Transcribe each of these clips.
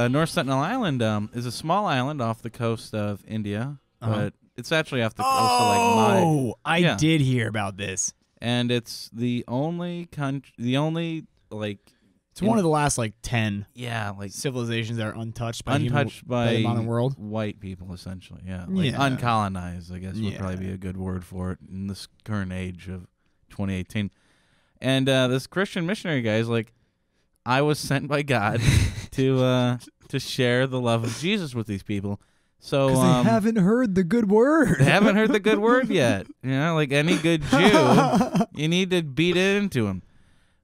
North Sentinel Island is a small island off the coast of India, but it's actually off the coast of like I did hear about this. And it's the only country, it's one of the last like 10 like civilizations that are untouched by by the modern world. White people, essentially. Uncolonized, I guess would probably be a good word for it in this current age of 2018. And this Christian missionary guy is like, I was sent by God to share the love of Jesus with these people. So they haven't heard the good word. They haven't heard the good word yet. You know, like any good Jew, you need to beat it into him.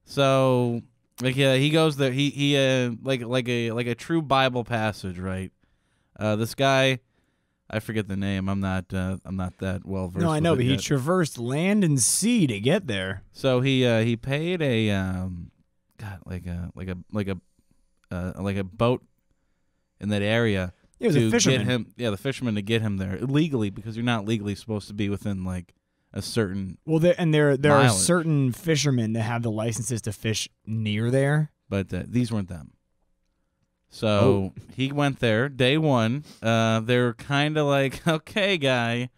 So, like, he goes there. He like a true Bible passage, right? This guy, I forget the name. I'm not that well versed. No, I know, but he yet. Traversed land and sea to get there. So he paid a like a boat in that area. It was a fisherman. The fisherman to get him there illegally, because you're not legally supposed to be within like a certain. Well, there are certain fishermen that have the licenses to fish near there, but these weren't them. So he went there day one. They're kind of like, okay, guy,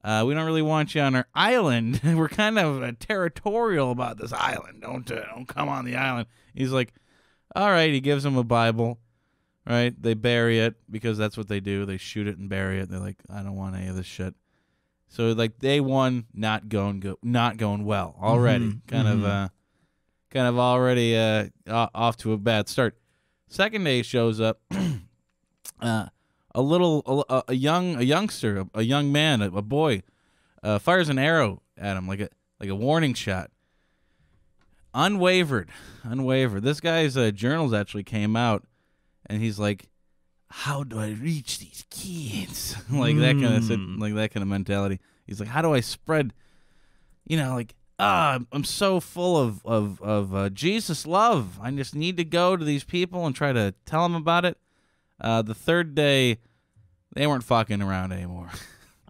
we don't really want you on our island. We're kind of territorial about this island. Don't come on the island. He's like, all right. He gives him a Bible. Right, they bury it because that's what they do. They shoot it and bury it. They're like, I don't want any of this shit. So like day one, not going well already. Kind of already off to a bad start. Second day shows up, a youngster, a young man, a boy, fires an arrow at him like a warning shot. Unwavered. This guy's journals actually came out. And he's like, how do I reach these kids? Like that kind of mentality. He's like, how do I spread, I'm so full of Jesus love. I just need to go to these people and try to tell them about it. The third day, they weren't fucking around anymore.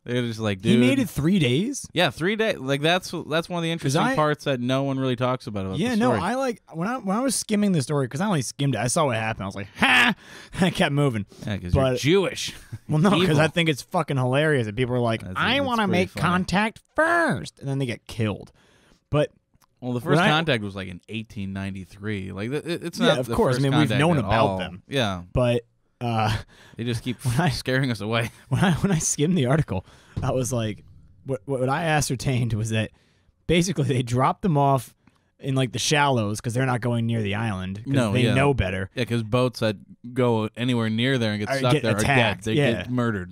They're just like, dude. He made it 3 days? Yeah, 3 days. Like that's one of the interesting parts that no one really talks about the story. No, I like when I was skimming the story, because I only skimmed it. I saw what happened. I was like, ha! I kept moving. Yeah, because you're Jewish. Well, no, because I think it's fucking hilarious that people are like, I want to make contact first, and then they get killed. But the first contact was like in 1893. Like it's not. Yeah, of course. I mean, we've known about them. Yeah, but. They just keep scaring us away. When I skimmed the article, I was like, what I ascertained was that basically they dropped them off in like the shallows because they're not going near the island. They know better. Yeah, because boats that go anywhere near there and get stuck there attacked. Are dead. They get murdered.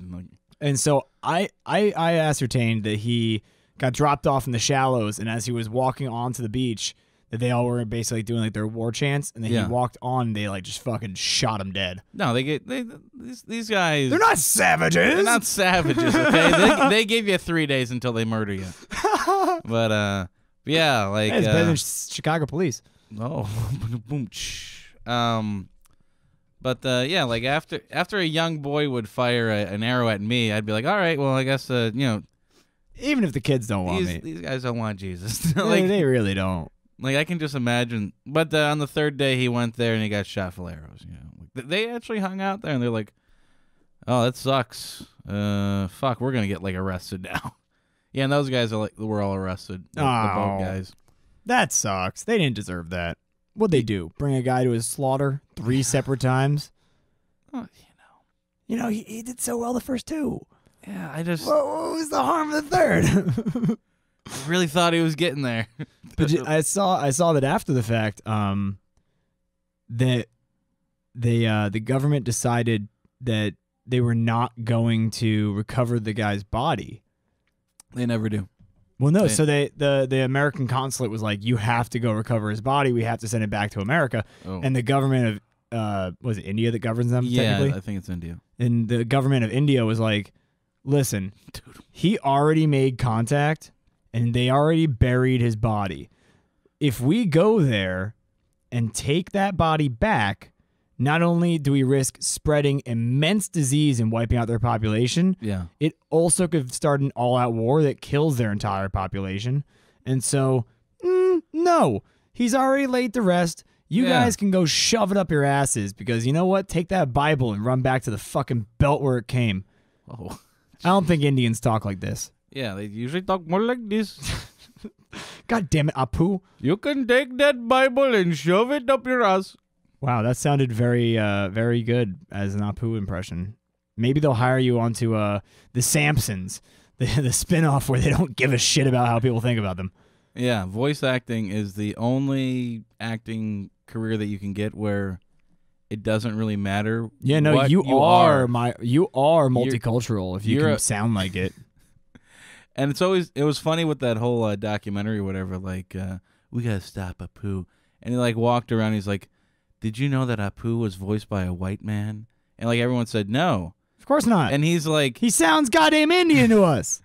And so I ascertained that he got dropped off in the shallows, and as he was walking onto the beach, that they all were basically doing like their war chants, and then he walked on, and they like just fucking shot him dead. No, these guys. They're not savages. They're not savages. Okay, they give you 3 days until they murder you. But yeah, like it's better than Chicago police. Oh, boom. But yeah, like after a young boy would fire an arrow at me, I'd be like, all right, well, I guess even if the kids don't want me, these guys don't want Jesus. Like they really don't. Like, I can just imagine. But on the third day, he went there and he got shot full of arrows. They actually hung out there and they're like, oh, that sucks. Fuck, we're going to get, like, arrested now. Yeah, and those guys were all arrested. The boat guys. That sucks. They didn't deserve that. What'd they do? Bring a guy to his slaughter 3 separate times? Oh, he did so well the first 2. Yeah, what was the harm of the third? I really thought he was getting there. But I saw that after the fact, that the government decided that they were not going to recover the guy's body. They never do. Well, no. So the American consulate was like, you have to go recover his body. We have to send it back to America. Oh. And the government of was it India that governs them? Yeah, technically? I think it's India. And the government of India was like, listen, dude, he already made contact. And they already buried his body. If we go there and take that body back, not only do we risk spreading immense disease and wiping out their population, it also could start an all-out war that kills their entire population. And so, no, he's already laid to rest. You Yeah. guys can go shove it up your asses because you know what? Take that Bible and run back to the fucking belt where it came. Oh. I don't think Indians talk like this. Yeah, they usually talk more like this. God damn it, Apu. You can take that Bible and shove it up your ass. Wow, that sounded very, very good as an Apu impression. Maybe they'll hire you onto the Samsons, the spinoff where they don't give a shit about how people think about them. Yeah, voice acting is the only acting career that you can get where it doesn't really matter. Yeah, no, what you are You're- multicultural if you you're can a- sound like it. And it was funny with that whole documentary or whatever, like, we gotta stop Apu. And he like walked around, he's like, did you know that Apu was voiced by a white man? And like everyone said no. Of course not. And he's like, He sounds goddamn Indian to us.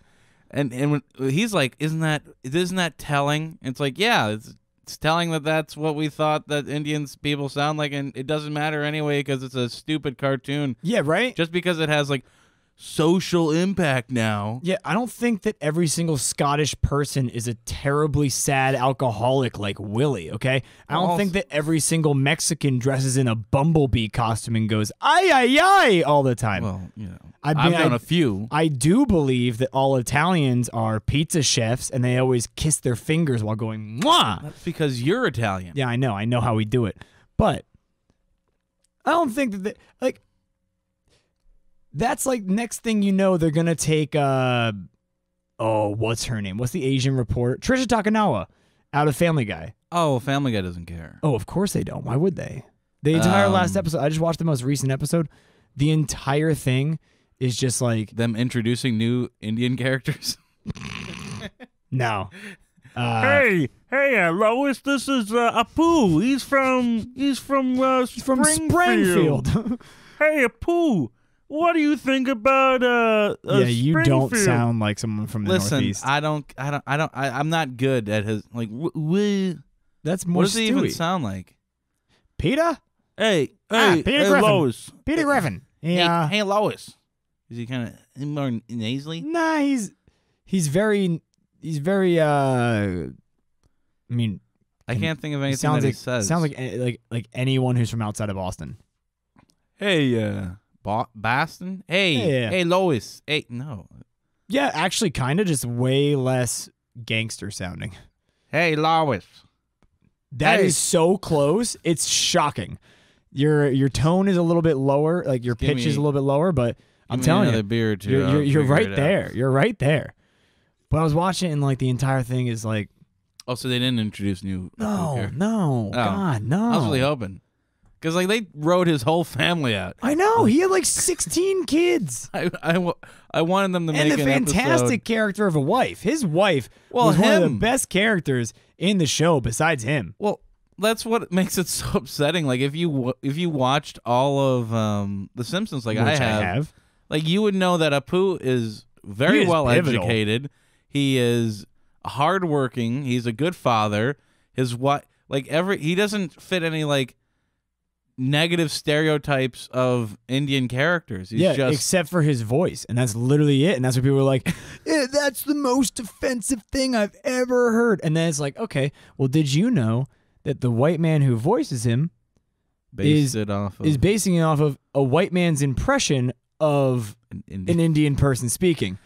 and when, he's like, isn't that telling? And it's like, yeah, it's telling that that's what we thought that Indians people sound like, and it doesn't matter anyway because it's a stupid cartoon. Yeah, right? Just because it has like social impact now. Yeah, I don't think that every single Scottish person is a terribly sad alcoholic like Willie, okay? I don't think that every single Mexican dresses in a bumblebee costume and goes, ay, ay, ay, all the time. Well, you know, I've I've done a few. I do believe that all Italians are pizza chefs and they always kiss their fingers while going, mwah! That's because you're Italian. Yeah, I know how we do it. But I don't think that, like, that's like next thing you know, they're going to take, what's her name? What's the Asian reporter? Trisha Takanawa out of Family Guy. Oh, Family Guy doesn't care. Oh, of course they don't. Why would they? The entire last episode, I just watched the most recent episode. The entire thing is just like, Them introducing new Indian characters. no. Hey, Lois, this is Apu. He's from From Springfield. Hey, Apu, what do you think about Yeah, you don't sound like someone from the Listen, Northeast. I'm not good at his like. That's more What does he even Stewie. sound like? Peter? Hey, Peter Griffin. Lois. Peter Griffin. Yeah. Hey, Lois. Is he kind of more nasally? Nah, he's very I mean, I can't think of he anything sounds that like he says. sounds like anyone who's from outside of Boston. Hey, Boston. Hey, Yeah. hey, Lois. Hey, no. Yeah, actually kind of just way less gangster sounding. Hey, Lois. That is Hey. so close. It's shocking. Your tone is a little bit lower, like your Give pitch me- is a little bit lower, but I'm Give me telling another you, beer or two. you're I'll figure right it out. there. You're right there. But I was watching it and like the entire thing is like, Oh, so they didn't introduce new. no, characters. no, God, no. I was really hoping, because like they wrote his whole family out. I know. He had like 16 kids. I wanted them to And make the an fantastic episode. character of a wife. His wife Well, was one of the him. best characters in the show besides him. Well, that's what makes it so upsetting. Like if you watched all of The Simpsons, like Which I have, like you would know that Apu is very He is well pivotal. educated. He is hardworking. He's a good father. His what he doesn't fit any like negative stereotypes of Indian characters. He's Yeah, just except for his voice. And that's literally it. And that's what people were like, that's the most offensive thing I've ever heard. And then it's like, okay, well, did you know that the white man who voices him based it off of is basing it off of a white man's impression of an an Indian. Indian person speaking?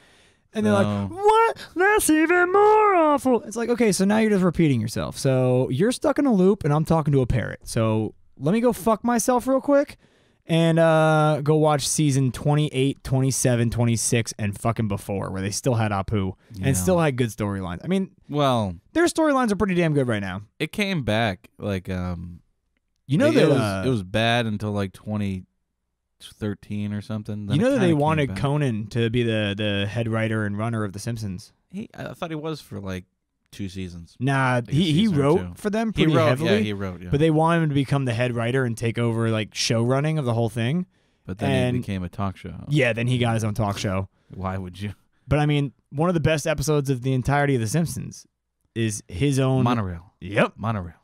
And they're So- like, what? That's even more awful. It's like, okay, so now you're just repeating yourself. So you're stuck in a loop and I'm talking to a parrot. So let me go fuck myself real quick and go watch season 28, 27, 26, and fucking before, where they still had Apu Yeah. and still had good storylines. I mean, Well, their storylines are pretty damn good right now. it came back like You know like, that it was bad until like 2013 or something. Then you know it that they kinda came wanted back. Conan to be the head writer and runner of The Simpsons. I thought he was for like 2 seasons. Nah, Like a he season or wrote two. for them He pretty wrote, heavily. yeah, he wrote, yeah. But they wanted him to become the head writer and take over like show running of the whole thing. But then and- it became a talk show. Yeah, then he got his own talk show. Why would you? But I mean, one of the best episodes of the entirety of The Simpsons is his own Monorail. Yep, Monorail.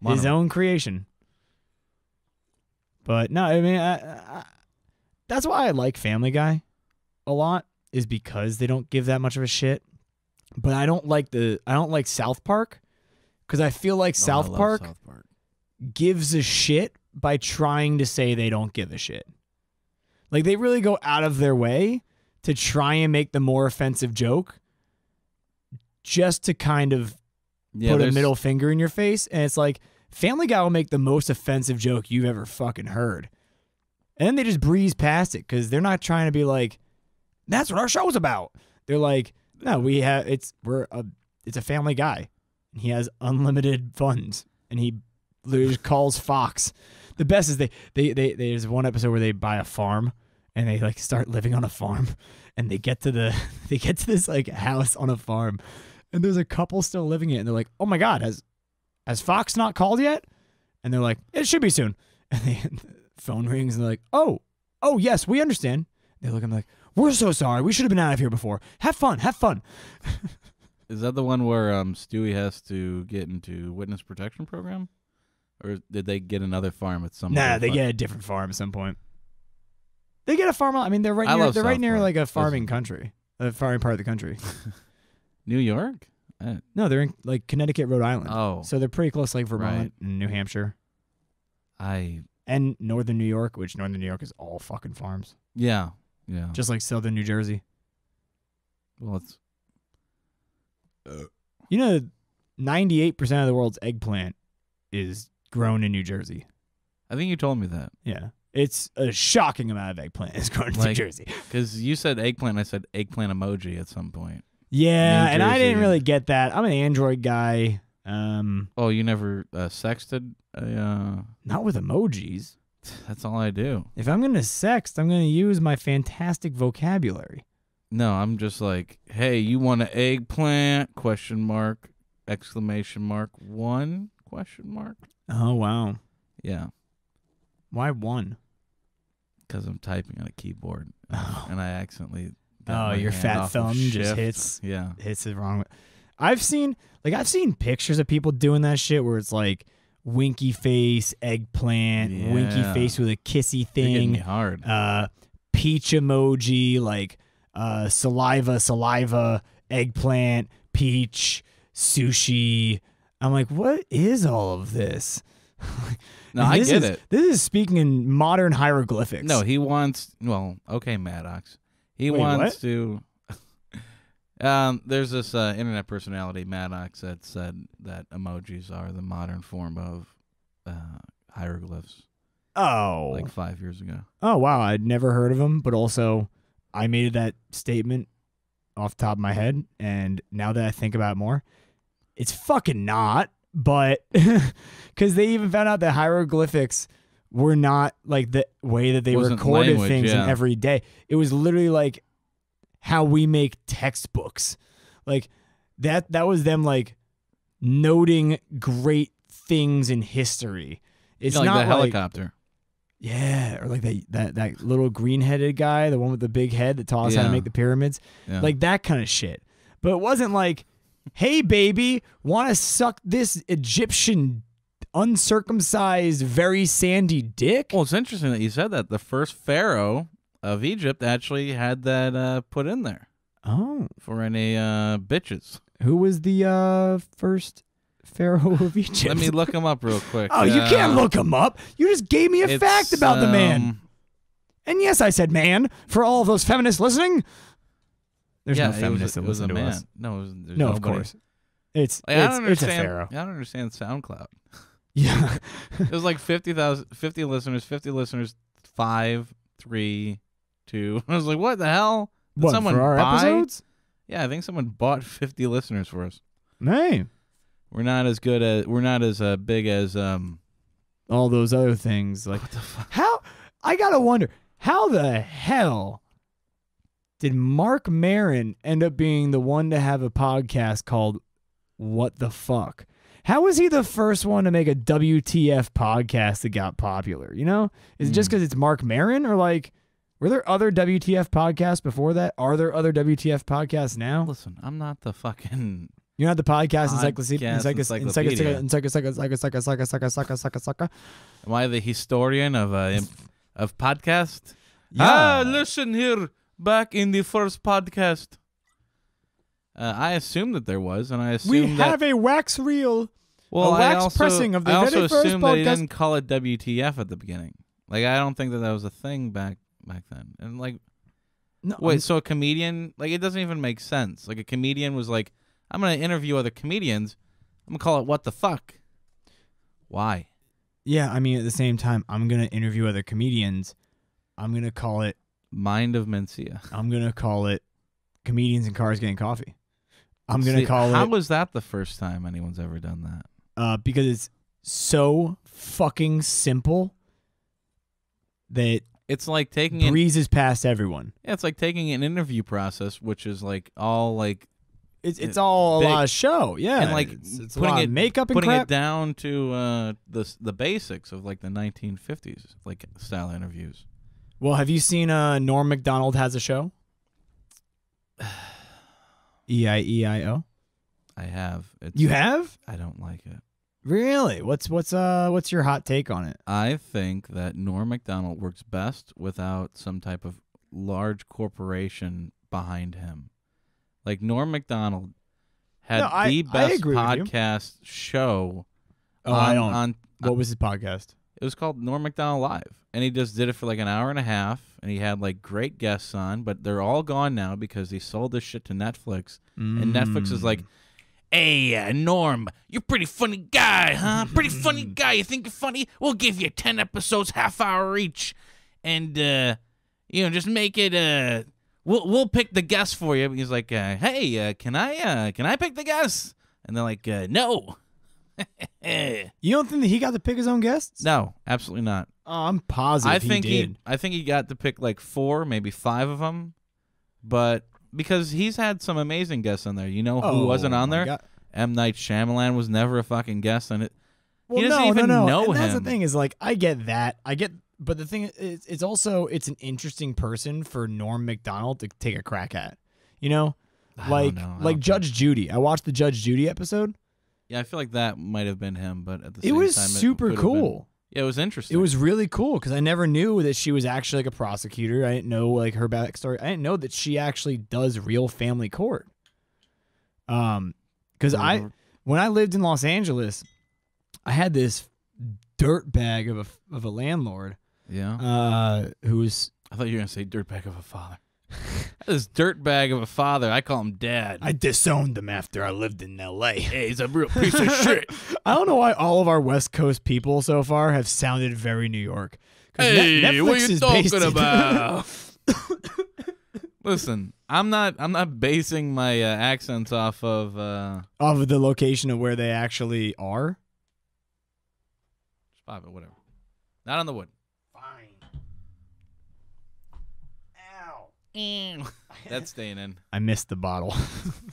his own creation. But no, I mean, that's why I like Family Guy a lot, is because they don't give that much of a shit. But I don't like South Park, because I feel like Oh, I South love Park South Park. gives a shit by trying to say they don't give a shit. Like, they really go out of their way to try and make the more offensive joke just to kind of put a middle finger in your face. And it's like, Family Guy will make the most offensive joke you've ever fucking heard. And then they just breeze past it because they're not trying to be like, that's what our show's about. They're like, no, it's a Family Guy. And he has unlimited funds. And he literally just calls Fox. The best is there's one episode where they buy a farm and they like start living on a farm, and they get to this like house on a farm, and there's a couple still living it, and they're like, oh my God, has Fox not called yet? And they're like, it should be soon. And the phone rings and they're like, oh yes, we understand. They look at me like, we're so sorry. We should have been out of here before. Have fun. Is that the one where Stewie has to get into witness protection program? Or did they get another farm at some point? Nah, they get a different farm at some point. They get a farm. I mean, they're right near like a farming country, a farming part of the country. New York? No, they're in like Connecticut, Rhode Island. Oh. So they're pretty close, like Vermont and New Hampshire. And northern New York, which northern New York is all fucking farms. Yeah. Just like southern New Jersey. Well, it's... 98% of the world's eggplant is grown in New Jersey. I think you told me that. Yeah. It's a shocking amount of eggplant is grown in New Jersey. Because you said eggplant, and I said eggplant emoji at some point. Yeah, and I didn't really get that. I'm an Android guy. Oh, you never sexted? Not with emojis. That's all I do. If I'm going to sext, I'm going to use my fantastic vocabulary. No, I'm just like, hey, you want an eggplant? Question mark, exclamation mark, 1? Question mark. Oh, wow. Yeah. Why 1? Because I'm typing on a keyboard, and I accidentally. Your fat thumb just hits it wrong. I've seen pictures of people doing that shit where it's like winky face, eggplant, winky face with a kissy thing. You're getting me hard. Peach emoji, like saliva, eggplant, peach, sushi. I'm like, what is all of this? No, I get it. This is speaking in modern hieroglyphics. No, he wants. Well, okay, Maddox. He wants to. There's this internet personality, Maddox, that said that emojis are the modern form of hieroglyphs. Oh. Like 5 years ago. Oh, wow. I'd never heard of him, but also I made that statement off the top of my head, and now that I think about it more, it's fucking not, but because they even found out that hieroglyphics were not like the way that they recorded things in every day. It was literally like how we make textbooks. Like that was them like noting great things in history. It's like not the helicopter. Yeah, or like that little green-headed guy, the one with the big head that taught us how to make the pyramids. Yeah. Like that kind of shit. But it wasn't like, hey, baby, want to suck this Egyptian uncircumcised, very sandy dick? Well, it's interesting that you said that. The first pharaoh of Egypt actually had that put in there. Oh. For any bitches. Who was the first pharaoh of Egypt? Let me look him up real quick. Oh, you can't look him up. You just gave me a fact about the man. And yes, I said man for all of those feminists listening. There's no feminists that listen to us. No, of course. It's a pharaoh. I don't understand SoundCloud. Yeah. It was like 50 listeners, 5, 3, 2. I was like, what the hell? Did someone for our episodes? Yeah, I think someone bought 50 listeners for us. Hey. We're not as big as all those other things. Like, what the fuck? How? I gotta wonder, how the hell did Mark Maron end up being the one to have a podcast called What the Fuck? How was he the first one to make a WTF podcast that got popular? You know, is it just because it's Mark Maron, or like, were there other WTF podcasts before that? Are there other WTF podcasts now? Listen, I'm not the fucking. You're not the podcast encyclopedia. Am I the historian of podcast? Yeah. Listen here. Back in the first podcast, I assumed that there was, and I assumed we have a wax reel. Well, a wax pressing of the I very also first assumed that he podcast. didn't call it WTF at the beginning. Like, I don't think that was a thing back then. And like, No, wait, so a comedian, like, it doesn't even make sense. Like, a comedian was like, I'm gonna interview other comedians. I'm gonna call it What the Fuck. Why? yeah, I mean, at the same time, I'm gonna interview other comedians. I'm gonna call it. Mind of Mencia. I'm gonna call it comedians in cars getting coffee. I'm gonna call How it was that the first time anyone's ever done that? because it's so fucking simple that It's like taking an, breezes past everyone. yeah, it's like taking an interview process, which is like all like It's all big. a lot of show, yeah, and like it's a putting lot it of makeup and putting crap. it down to the basics of like the 1950s like style interviews. Well, have you seen Norm Macdonald has a show? EIEIO. I have. You have? I don't like it. Really? What's your hot take on it? I think that Norm Macdonald works best without some type of large corporation behind him. Like Norm Macdonald had No, the I best agree with you. podcast show. Oh, I don't. On What was his podcast? it was called Norm Macdonald Live, and he just did it for like an hour and a half, and he had like great guests on, but they're all gone now because he sold this shit to Netflix, and Netflix is like, hey, Norm, you're a pretty funny guy, huh? Pretty funny guy. You think you're funny? We'll give you 10 episodes, half hour each, and just make it. We'll pick the guests for you. He's like, hey, can I pick the guests? And they're like, no. You don't think that he got to pick his own guests? No, absolutely not. Oh, I'm positive I think he did. I think he got to pick like 4, maybe 5 of them, but because he's had some amazing guests on there. You know who wasn't on there? God. M. Night Shyamalan was never a fucking guest on it. Well, he doesn't no, even no, no. know And him. that's the thing is like I get that. But the thing is, it's also it's an interesting person for Norm Macdonald to take a crack at. You know, I like don't know. I like don't Judge Judy. I watched the Judge Judy episode. Yeah, I feel like that might have been him, but at the It same was time, super could have been- cool. Yeah, it was interesting. It was really cool because I never knew that she was actually like a prosecutor. I didn't know like her backstory. I didn't know that she actually does real family court. Because when I lived in Los Angeles, I had this dirt bag of a landlord. Yeah. Who was I thought you were gonna say dirtbag of a father. This dirtbag of a father, I call him Dad. I disowned him after I lived in L.A. Hey, he's a real piece of shit. I don't know why all of our West Coast people so far have sounded very New York. 'Cause Hey, Netflix what are you is based talking in- about? Listen, I'm not basing my accents off of. Off of the location of where they actually are. Stop it, whatever. Not on the wood. Fine. Ow. That's staying in. I missed the bottle.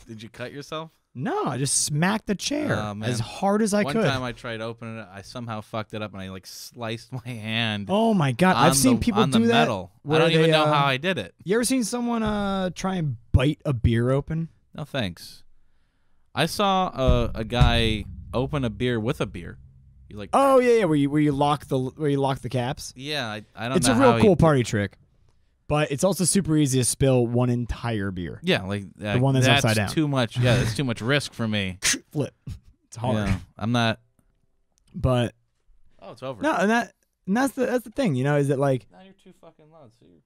Did you cut yourself? No, I just smacked the chair Oh, man. as hard as I One could. time I tried opening it, I somehow fucked it up and I like sliced my hand. Oh my god, I've seen people on do the that. metal. I where don't even they, know how I did it. You ever seen someone try and bite a beer open? No thanks. I saw a guy open a beer with a beer. You like? Oh yeah, where you lock the caps. Yeah, I don't It's know a how real cool party trick, but it's also super easy to spill one entire beer. Yeah, like The one that's upside down. Too much. Yeah, that's too much risk for me. Flip. It's hard. Yeah, I'm not. But Oh, it's over. no, and that's the thing, you know, is that like Now you're too fucking loud. So you're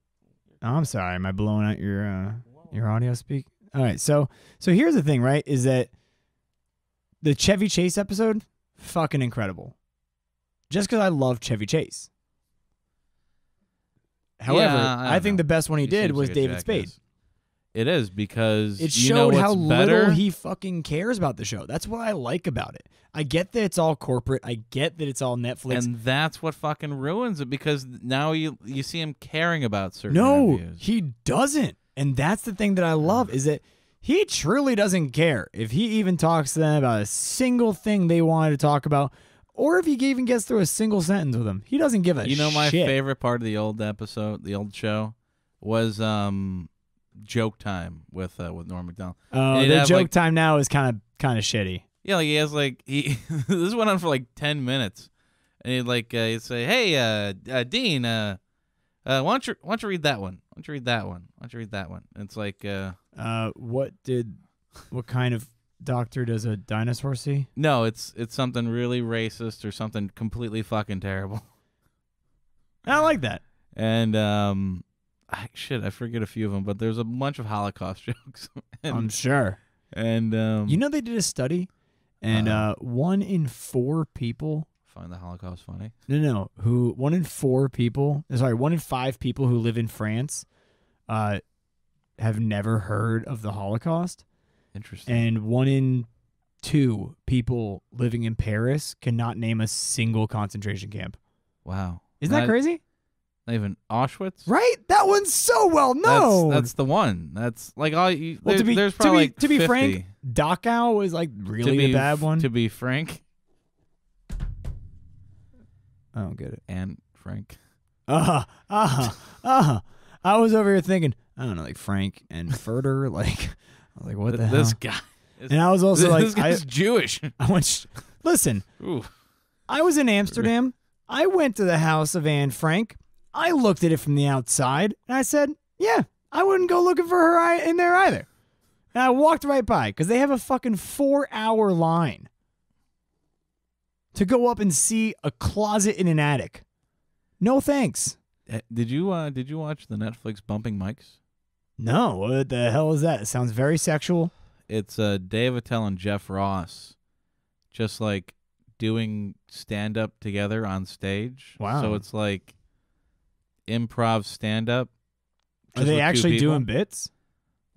oh, I'm sorry, am I blowing out your audio speak? All right, so here's the thing, right? Is that the Chevy Chase episode fucking incredible. Just because I love Chevy Chase. However, Yeah, I I don't think know. the best one he did seems was like a David jackass. Spade. It is because It you know showed how what's better? little he fucking cares about the show. That's what I like about it. I get that it's all corporate. I get that it's all Netflix. And that's what fucking ruins it because now you see him caring about certain No, interviews. he doesn't. And that's the thing that I love is that he truly doesn't care if he even talks to them about a single thing they wanted to talk about, or if he even gets through a single sentence with them. He doesn't give a shit. You know my favorite part of the old episode, the old show, was joke time with Norm Macdonald. Oh, He'd the have, joke like- time now is kind of shitty. Yeah, like he has like this went on for like 10 minutes, and he'd say, "Hey, Dean, why don't you read that one? Why don't you read that one? Why don't you read that one?" And it's like, What kind of doctor does a dinosaur see? No, it's something really racist or something completely fucking terrible. I like that. And I forget a few of them, but there's a bunch of Holocaust jokes. I'm sure. And you know, they did a study, and 1 in 4 people find the Holocaust funny. No. 1 in 5 people who live in France have never heard of the Holocaust. Interesting. And 1 in 2 people living in Paris cannot name a single concentration camp. Wow. Isn't that crazy? Not even Auschwitz? Right? That one's so well known. That's the one. That's like all you. Well, there's probably to be 50. frank, Dachau was like really a bad one. To be frank. I don't get it. And Frank. I was over here thinking, I don't know, like Frank and Furter, like, I was like, what the hell? This guy. And I was also this guy's Jewish. I went, listen, Ooh. I was in Amsterdam. I went to the house of Anne Frank. I looked at it from the outside, and I said, yeah, I wouldn't go looking for her in there either. And I walked right by, because they have a fucking 4-hour line to go up and see a closet in an attic. No thanks. Did you watch the Netflix Bumping Mics? No, what the hell is that? It sounds very sexual. It's Dave Attell and Jeff Ross, just like doing stand up together on stage. Wow. So it's like improv stand up. Are they actually doing bits?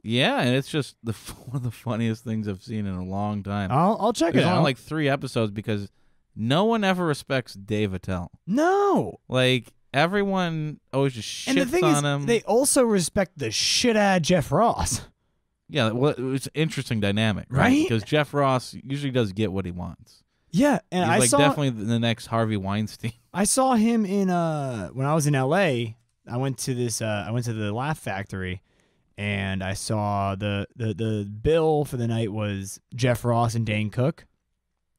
Yeah, and it's just one of the funniest things I've seen in a long time. I'll check it There's out. only like 3 episodes because no one ever respects Dave Attell. No. Like everyone always just shits and the thing on is, him. they also respect the shit out of Jeff Ross. Yeah, well, it's an interesting dynamic, right? Because Jeff Ross usually does get what he wants. Yeah, and He's definitely the next Harvey Weinstein. I saw him in when I was in LA. I went to the Laugh Factory, and I saw the bill for the night was Jeff Ross and Dane Cook.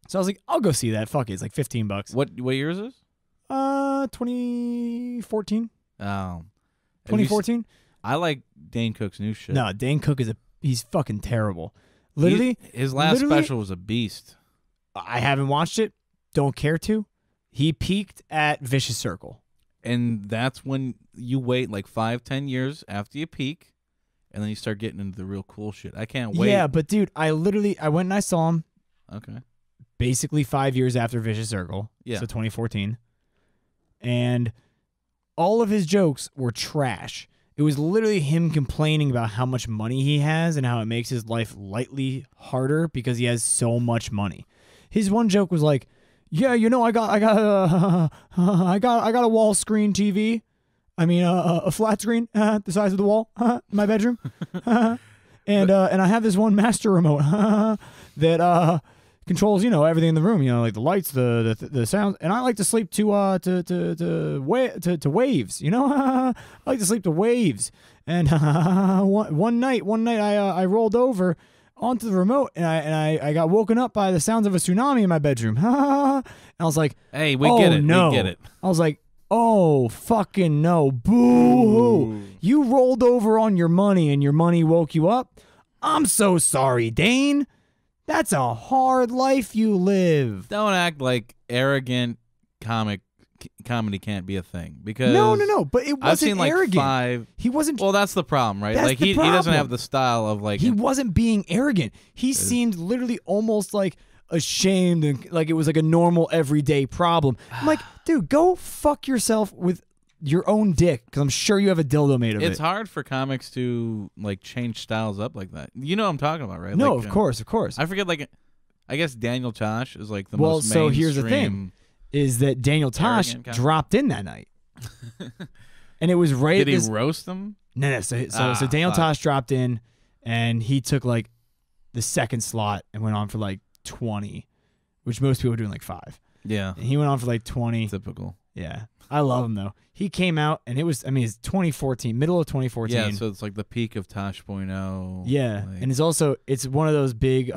So I was like, I'll go see that. Fuck it, it's like $15. What year is this? 2014. Oh, 2014. I like Dane Cook's new shit. No, Dane Cook he's fucking terrible. Literally, his last special was a beast. I haven't watched it. Don't care to. He peaked at Vicious Circle. And that's when you wait like 5-10 years after you peak, and then you start getting into the real cool shit. I can't wait. Yeah, but dude, I went and I saw him. Okay. Basically 5 years after Vicious Circle. Yeah. So 2014. And all of his jokes were trash. It was literally him complaining about how much money he has and how it makes his life lightly harder because he has so much money. His one joke was like, "Yeah, you know, I got a wall screen TV. I mean, a flat screen, the size of the wall, in my bedroom, and I have this one master remote that controls, everything in the room, like the lights, the sounds, and I like to sleep to waves, I like to sleep to waves, and one night I rolled over onto the remote, and I got woken up by the sounds of a tsunami in my bedroom. And I was like, "Hey, we get it. No. We get it." I was like, "Oh, fucking no. Boo-hoo. You rolled over on your money and your money woke you up? I'm so sorry, Dane. That's a hard life you live." Don't act like arrogant comedy can't be a thing, because No, but it wasn't I've seen like arrogant. 5. He wasn't. Well, that's the problem, right? That's Like the he doesn't problem. have the style of like He wasn't being arrogant. He seemed literally almost like ashamed and like it was like a normal everyday problem. I'm like, dude, go fuck yourself with your own dick, because I'm sure you have a dildo made of it. It's hard for comics to like change styles up like that. You know what I'm talking about, right? No, like, of course. I forget. Like, I guess Daniel Tosh is like the Well, most so mainstream. here's the thing. Is that Daniel Tosh Arrogant guy. dropped in that night. And it was right Did he as roast them? No. So Daniel fuck. Tosh dropped in, and he took like the second slot and went on for like 20, which most people are doing like 5. Yeah, And he went on for like 20. typical. Yeah. I love him though. He came out and it's 2014, middle of 2014. Yeah, so it's like the peak of Tosh.0. Yeah. like- And it's one of those big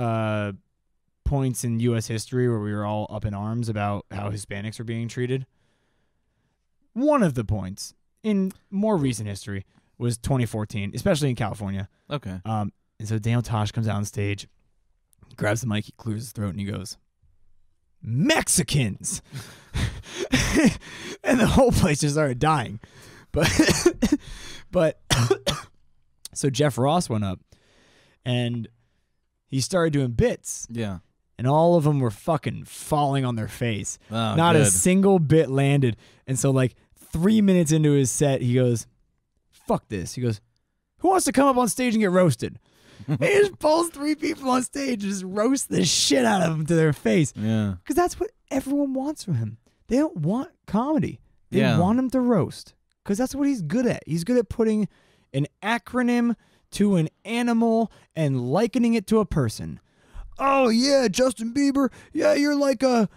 points in U.S. history where we were all up in arms about how Hispanics are being treated. One of the points in more recent history was 2014, especially in California. okay. And so Daniel Tosh comes out on stage, Grabs the mic, he clears his throat, and he goes, Mexicans! And the whole place just started dying. But so Jeff Ross went up, and he started doing bits. Yeah. And all of them were fucking falling on their face. Oh, Not good. a single bit landed. And so, like, 3 minutes into his set, he goes, fuck this. He goes, who wants to come up on stage and get roasted? He just pulls 3 people on stage and just roasts the shit out of them to their face. Yeah. Because that's what everyone wants from him. They don't want comedy. They Yeah. want him to roast. Because that's what he's good at. He's good at putting an acronym to an animal and likening it to a person. Oh yeah, Justin Bieber. Yeah, you're like a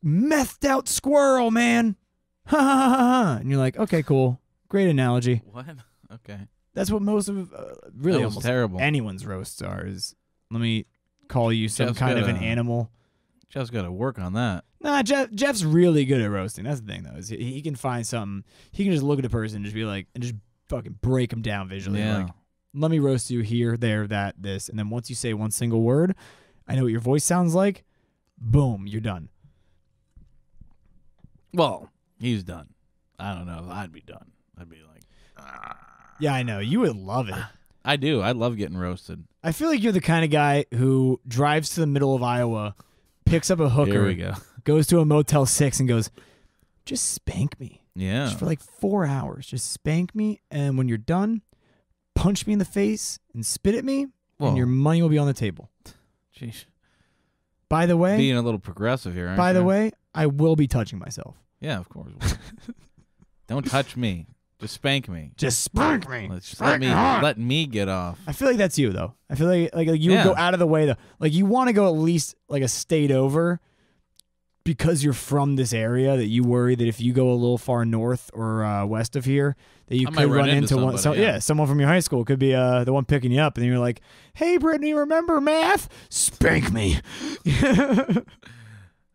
methed out squirrel, man. Ha ha ha ha. And you're like, okay, cool, great analogy. What? Okay. That's what most of really That was almost terrible. anyone's roasts are. Is let me call you some Jeff's kind of an gotta- animal. Jeff's got to work on that. Nah, Jeff's really good at roasting. That's the thing, though. Is he can find something. He can just look at a person and just be like, and just fucking break them down visually. Yeah. Like, let me roast you here, there, that, this. And then once you say one single word, I know what your voice sounds like. Boom, you're done. Well, he's done. I don't know if I'd be done. I'd be like, Yeah, I know. You would love it. I do. I love getting roasted. I feel like you're the kind of guy who drives to the middle of Iowa, picks up a hooker, Here we go. goes to a Motel 6 and goes, just spank me. Yeah. Just for like 4 hours. Just spank me. And when you're done, punch me in the face and spit at me, Whoa. and your money will be on the table. Jeez. By the way, Being a little progressive here, aren't by you? the way, I will be touching myself. Yeah, of course. Don't touch me. Just spank me. Just spank me. Just let me get off. I feel like that's you though. I feel like you would Yeah. go out of the way though. Like you want to go at least like a state over because you're from this area that you worry that if you go a little far north or west of here that you I might could run run into one. somebody, yeah. Someone from your high school could be the one picking you up, and you're like, "Hey, Brittany, remember math? Spank me."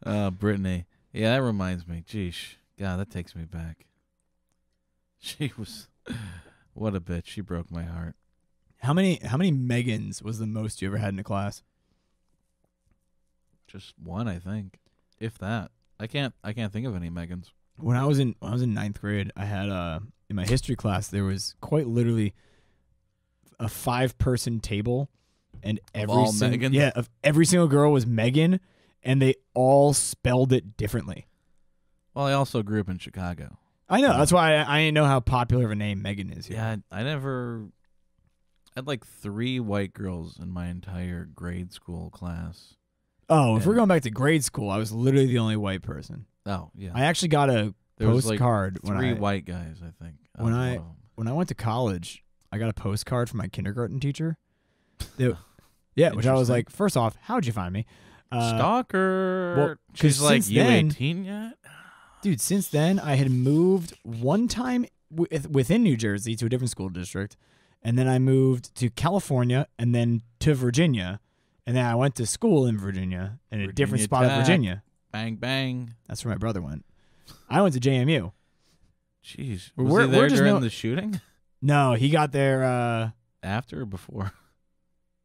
Brittany. Yeah, that reminds me. Jeez. God, that takes me back. She was... What a bitch. She broke my heart. How many Megans was the most you ever had in a class? Just one, I think. If that. I can't think of any Megans. When I was in ninth grade, I had in my history class there was quite literally a 5-person table, and all Megans? of every single girl was Megan, and they all spelled it differently. Well, I also grew up in Chicago. I know. That's why I didn't know how popular of a name Megan is here. Yeah, I had like 3 white girls in my entire grade school class. Oh, if Yeah. we're going back to grade school, I was literally the only white person. Oh, yeah. I actually got a There was like postcard 3 white guys, I think. when out of I- one of 'em. when I went to college. I got a postcard from my kindergarten teacher. Yeah, which I was Interesting. like, first off, how'd you find me? Stalker. well, 'cause She's like, since you then- 18 yet? Dude, since then, I had moved one time within New Jersey to a different school district, and then I moved to California, and then to Virginia, and then I went to school in Virginia, in a different Virginia spot of Tech. Virginia. Bang, bang. That's where my brother went. I went to JMU. Jeez. We're- Was we're he there just during no- the shooting? No, he got there. After or before?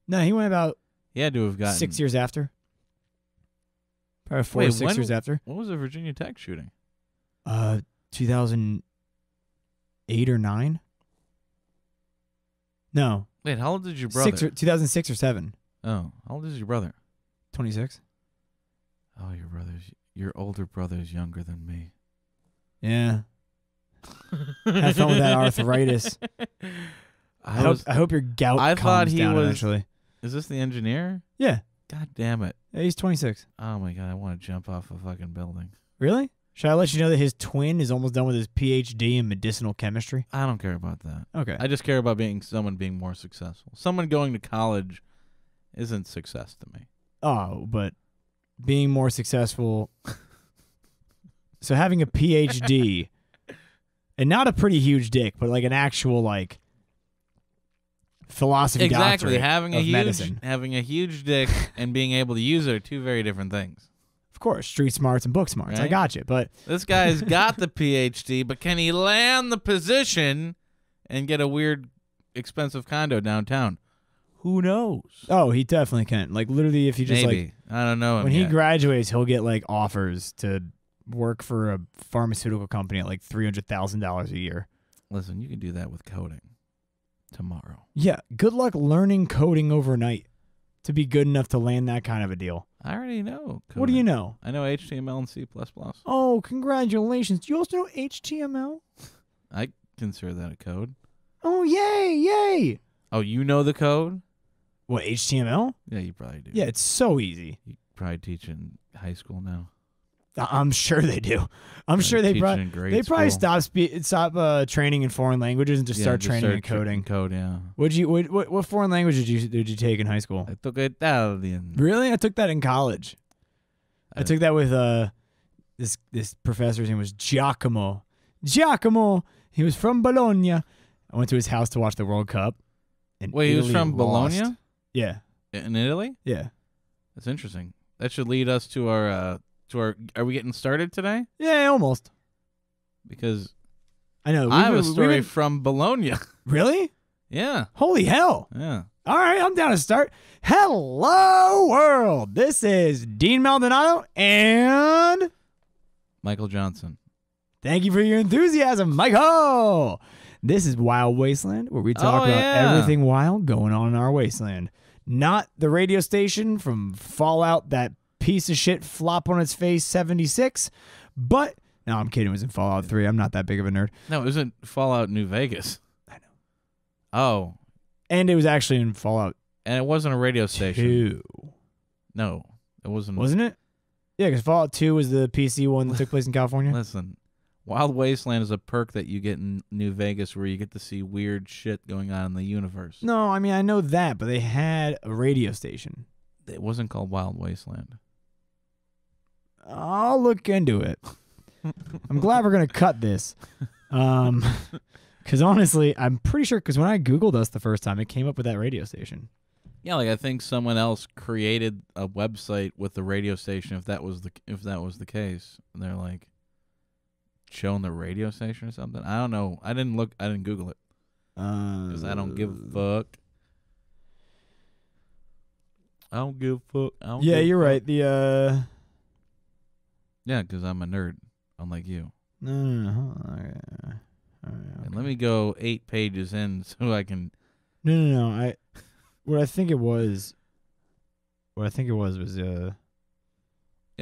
No, he went about He had to have gotten 6 years after. Probably 4 or Wait, 6 when- years after. What was the Virginia Tech shooting? 2008 or 9. No, Wait, how old is your brother? 2006 or 7. Oh, how old is your brother? 26. Oh, your older brother's younger than me. Yeah. Have fun with that arthritis. I hope your gout I calms thought he down was- eventually. Is this the engineer? Yeah. God damn it. Yeah, he's 26. Oh my god, I want to jump off a fucking building. Really? Should I let you know that his twin is almost done with his PhD in medicinal chemistry? I don't care about that. Okay. I just care about someone being more successful. Someone going to college isn't success to me. Oh, but being more successful. So having a PhD and not a pretty huge dick, but like an actual like philosophy Exactly. doctorate Having of medicine. a huge dick and being able to use it are 2 very different things. Of course, street smarts and book smarts. I Right? got you. But This guy's got the PhD, but can he land the position and get a weird, expensive condo downtown? Who knows? Oh, he definitely can. Like literally, if you just Maybe. I don't know him when he yet. graduates, he'll get like offers to work for a pharmaceutical company at like $300,000 a year. Listen, you can do that with coding tomorrow. Yeah, good luck learning coding overnight to be good enough to land that kind of a deal. I already know coding. What do you know? I know HTML and C++. Oh, congratulations. Do you also know HTML? I consider that a code. Oh, yay. Oh, you know the code? What, HTML? Yeah, you probably do. Yeah, it's so easy. You probably teach in high school now. I'm sure they do. I'm sure they probably stop training in foreign languages and just start training in coding. Code, yeah. What foreign language did you take in high school? I took Italian. Really? I took that in college. I took that with this professor's name was Giacomo. Giacomo. He was from Bologna. I went to his house to watch the World Cup. And Wait, he was from lost. Bologna? Yeah. In Italy? Yeah. That's interesting. That should lead us to our are we getting started today? Yeah, almost. Because I know. I have a story from Bologna. Really? Yeah. Holy hell. Yeah. All right, I'm down to start. Hello, world. This is Dean Maldonado and Michael Johnson. thank you for your enthusiasm, Michael. This is Wild Wasteland, where we talk about everything wild going on in our wasteland. Not the radio station from Fallout, that piece of shit flop on its face 76, but no, I'm kidding. It was in Fallout 3. I'm not that big of a nerd. No, it wasn't Fallout New Vegas. I know. Oh. And it was actually in Fallout And it wasn't a radio station. 2. No, it wasn't. Wasn't it? Yeah, because Fallout 2 was the PC one that took place in California. Listen, Wild Wasteland is a perk that you get in New Vegas where you get to see weird shit going on in the universe. No, I mean, I know that, but they had a radio station. It wasn't called Wild Wasteland. I'll look into it. I'm glad we're going to cut this. Because honestly, I'm pretty sure, because when I Googled us the first time, it came up with that radio station. Yeah, like I think someone else created a website with the radio station if that was the case. And they're like showing the radio station or something. I don't know. I didn't Google it. Because I don't give a fuck. I don't give a fuck. Yeah, you're right. The Yeah, because I'm a nerd, unlike you. No. And let me go 8 pages in so I can. No. What I think it was. Yeah, I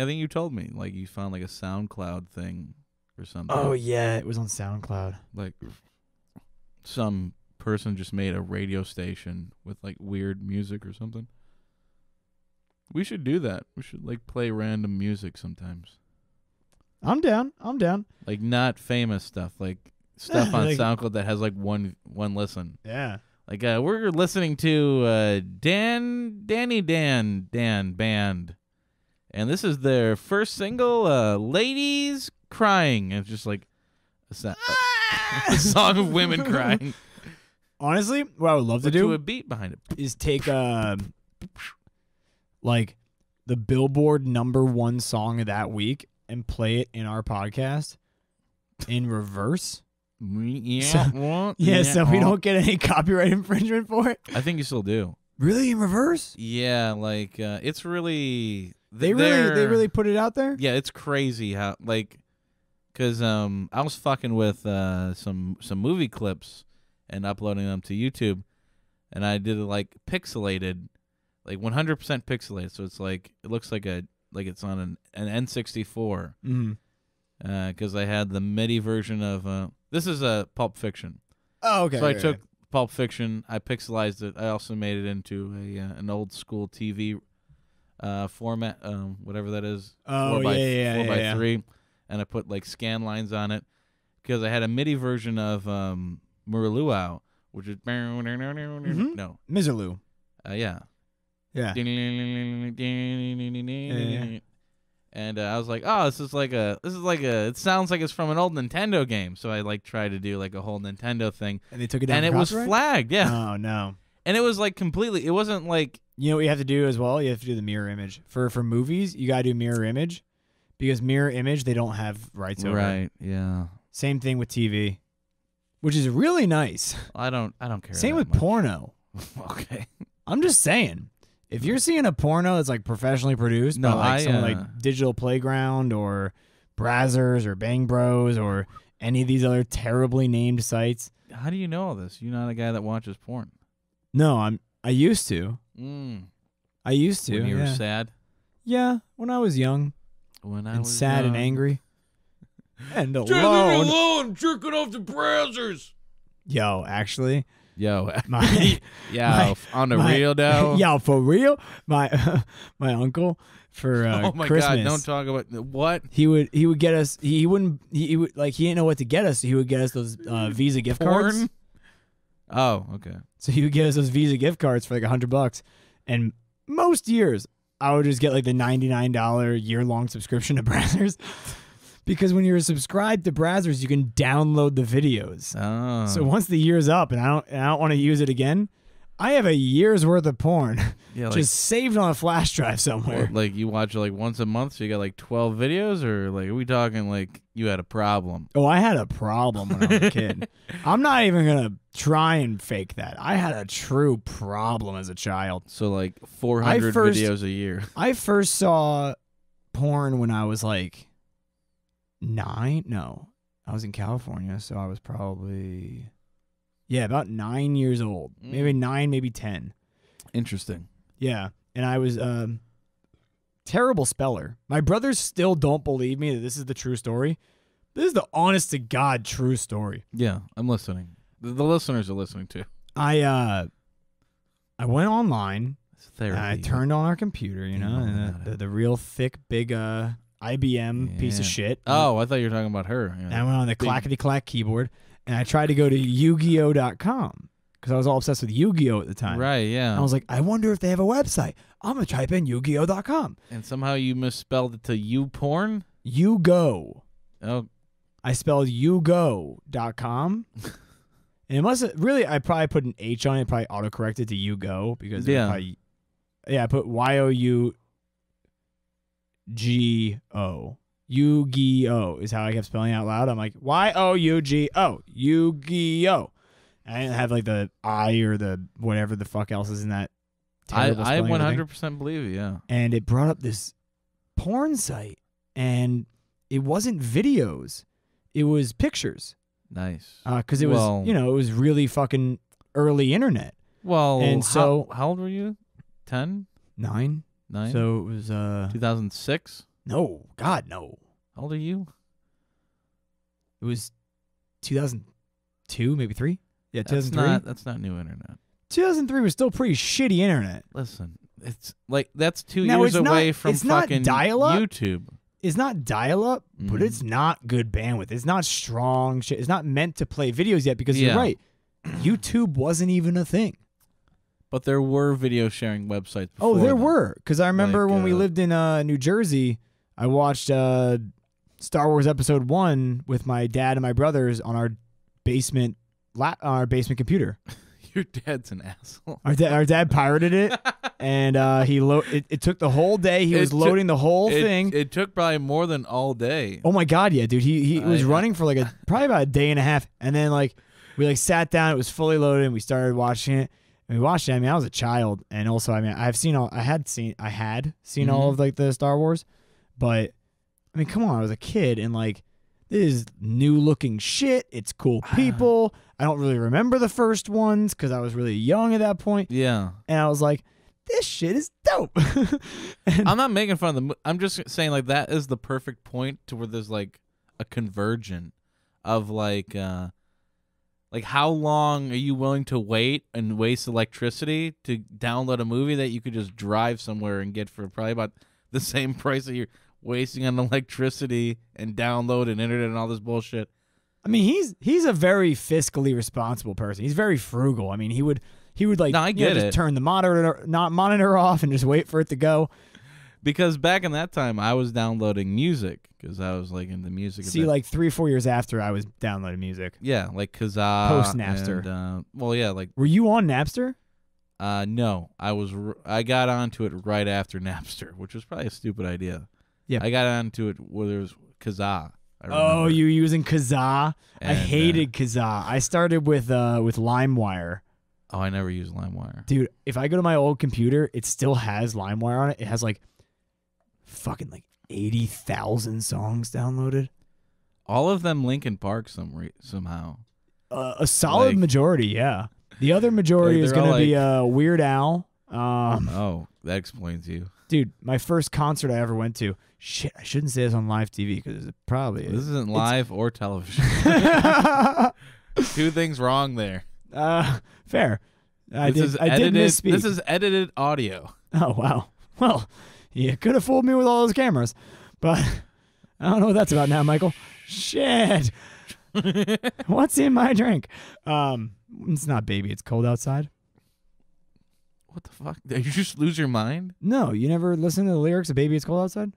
think you told me like you found like a SoundCloud thing or something. Oh yeah, it was on SoundCloud. Like some person just made a radio station with like weird music or something. We should do that. We should like play random music sometimes. I'm down. Like not famous stuff, like stuff on like, SoundCloud that has like one listen. Yeah. Like we're listening to Danny Dan Band, and this is their first single, "Ladies Crying." And it's just like a song of women crying. Honestly, what I would love to do a beat behind it is take like the Billboard #1 song of that week and play it in our podcast in reverse. So we don't get any copyright infringement for it. I think you still do. Really, in reverse? Yeah, like it's really they really put it out there. Yeah, it's crazy how like because I was fucking with some movie clips and uploading them to YouTube, and I did it like pixelated, like 100% pixelated. So it's like it looks like it's on an N64. Because I had the MIDI version of this is a Pulp Fiction. Oh, okay. So I took Pulp Fiction, I pixelized it. I also made it into an old school TV format, whatever that is. Oh, 4x3, and I put like scan lines on it because I had a MIDI version of Murluau, which is no Miserloo. Yeah. And I was like, oh, this is like a. It sounds like it's from an old Nintendo game. So I like tried to do like a whole Nintendo thing. And they took it down. And it was flagged, yeah. Oh no. And it was like completely. It wasn't like. You know what you have to do as well? You have to do the mirror image for movies. You gotta do mirror image, because mirror image they don't have rights over. Right. Yeah. Same thing with TV, which is really nice. I don't care. Same with porno. Okay. I'm just saying. If you're seeing a porno that's like professionally produced by like someone like Digital Playground or Brazzers or Bang Bros or any of these other terribly named sites. How do you know all this? You're not a guy that watches porn. No, I used to. I used to. When you were sad? Yeah, when I was young. When I and was sad young. and angry. And alone. Just leave me alone, jerking off the Brazzers. Yo, actually. Yo, my on the real though. Yo, for real, my uncle for oh my Christmas. God! Don't talk about what he would get us. He would like he didn't know what to get us. So he would get us those Visa gift cards. Oh, okay. So he would get us those Visa gift cards for like $100, and most years I would just get like the $99 year-long subscription to Brazzers. Because when you're subscribed to Brazzers, you can download the videos. Oh. So once the year's up and I don't want to use it again, I have a year's worth of porn just saved on a flash drive somewhere. Like you watch it like once a month, so you got like 12 videos, or like are we talking like you had a problem? Oh, I had a problem when I was a kid. I'm not even gonna try and fake that. I had a true problem as a child. So like 400 videos a year. I first saw porn when I was like 9. No, I was in California, so I was probably about 9 years old. Maybe 9, maybe 10. Interesting. Yeah, and I was terrible speller. My brothers still don't believe me that this is the true story. This is the honest to God true story. Yeah, I'm listening. The listeners are listening too. I went online. It's therapy. And I turned on our computer, and the real thick, big IBM piece of shit. Oh, I thought you were talking about her. Yeah. And I went on the clackety-clack keyboard, and I tried to go to Yu-Gi-Oh.com because I was all obsessed with Yu-Gi-Oh at the time. Right, yeah. And I was like, I wonder if they have a website. I'm going to type in Yu-Gi-Oh.com. And somehow you misspelled it to YouPorn? Yugo. Oh. I spelled Yugo.com. And it must have, really, I probably put an H on it, probably autocorrected to Yugo because I put Y-O-U G-O. Yu-Gi-Oh is how I kept spelling it out loud. I'm like, Y-O-U-G-O. Yu-Gi-Oh. I didn't have like the I or the whatever the fuck else is in that terrible I spelling 100% believe it, yeah. And it brought up this porn site, and it wasn't videos. It was pictures. Nice. Because it was, it was really fucking early internet. Well, and so how old were you? 10? 9. 9? So it was 2006? No, God, no. How old are you? It was 2002, maybe 3. Yeah, 2003. That's not new internet. 2003 was still pretty shitty internet. Listen, it's like that's 2 years away from fucking YouTube. It's not dial-up, but it's not good bandwidth. It's not strong shit. It's not meant to play videos yet because you're right. YouTube wasn't even a thing. But there were video sharing websites before. Oh, there were. Because I remember when we lived in New Jersey, I watched Star Wars Episode 1 with my dad and my brothers on our basement computer. Your dad's an asshole. Our dad pirated it, and it took the whole day. He was loading the whole thing. It took probably more than all day. Oh my God, yeah, dude. He was running for probably about a day and a half, and then we sat down. It was fully loaded, and we started watching it. And we watched it. I mean, I was a child, and also, I mean, I had seen all of the Star Wars, but I mean, come on, I was a kid, and this is new looking shit. It's cool people. I don't really remember the first ones because I was really young at that point. Yeah. And I was like, this shit is dope. I'm not making fun of them. I'm just saying that is the perfect point to where there's a convergence of how long are you willing to wait and waste electricity to download a movie that you could just drive somewhere and get for probably about the same price that you're wasting on electricity and download and internet and all this bullshit. I mean, he's a very fiscally responsible person. He's very frugal. I mean, he would just turn the monitor off and just wait for it to go. Because back in that time, I was downloading music because I was into music. See, 3-4 years after I was downloading music. Yeah, Kazaa. Post Napster. And, were you on Napster? No, I got onto it right after Napster, which was probably a stupid idea. Yeah, I got onto it where there was Kazaa. Oh, you were using Kazaa? I hated Kazaa. I started with LimeWire. Oh, I never use LimeWire. Dude, if I go to my old computer, it still has LimeWire on it. It has like fucking like 80,000 songs downloaded. All of them Linkin Park somehow. A solid Like- majority, yeah. The other majority Like, is they're going all to be Weird Al. Oh, that explains you. Dude, my first concert I ever went to. Shit, I shouldn't say this on live TV because it probably This is. isn't live or television. Two things wrong there. Fair. I This did misspeak. This is edited audio. Oh, wow. Well, you could have fooled me with all those cameras. But I don't know what that's about now, Michael. Shit. What's in my drink? It's not Baby, It's Cold Outside. What the fuck? Did you just lose your mind? No, you never listen to the lyrics of Baby, It's Cold Outside?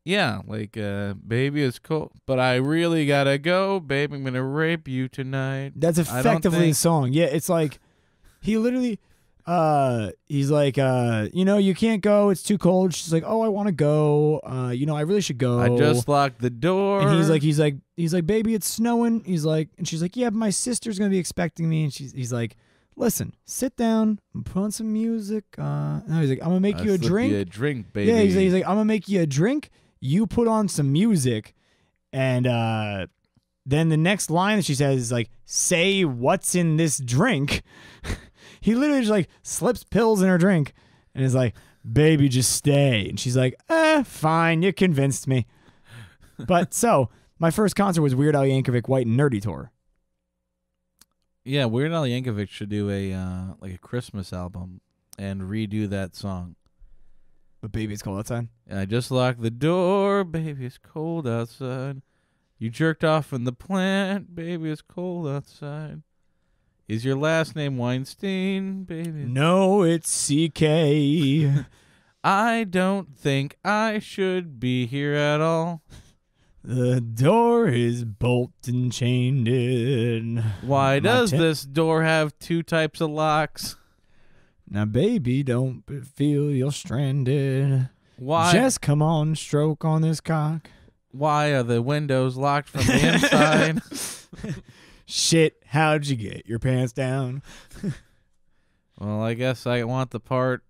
Yeah, like, baby, it's cold, but I really gotta go. Baby, I'm gonna rape you tonight. That's effectively the song. Yeah, it's like he literally he's like you can't go, it's too cold. She's like, oh, I want to go. I really should go. I just locked the door. And he's like, baby, it's snowing. He's like, and she's like, yeah, but my sister's gonna be expecting me. And he's like, listen, sit down and put on some music. No, he's like, I'm gonna make you a drink. You a drink, baby. Yeah, he's like, I'm gonna make you a drink. You put on some music, and then the next line that she says is like, say what's in this drink. He literally just like slips pills in her drink and is like, baby, just stay. And she's like, fine, you convinced me. But so my first concert was Weird Al Yankovic White and Nerdy Tour. Yeah, Weird Al Yankovic should do a like a Christmas album and redo that song. But Baby, It's Cold Outside. I just locked the door, baby, it's cold outside. You jerked off in the plant, baby, it's cold outside. Is your last name Weinstein, baby? No, it's CK. I don't think I should be here at all. The door is bolted and chained in. Why does this door have two types of locks? Now, baby, don't feel you're stranded. Why? Just come on, stroke on this cock. Why are the windows locked from the inside? Shit, how'd you get your pants down? Well, I guess I want the part.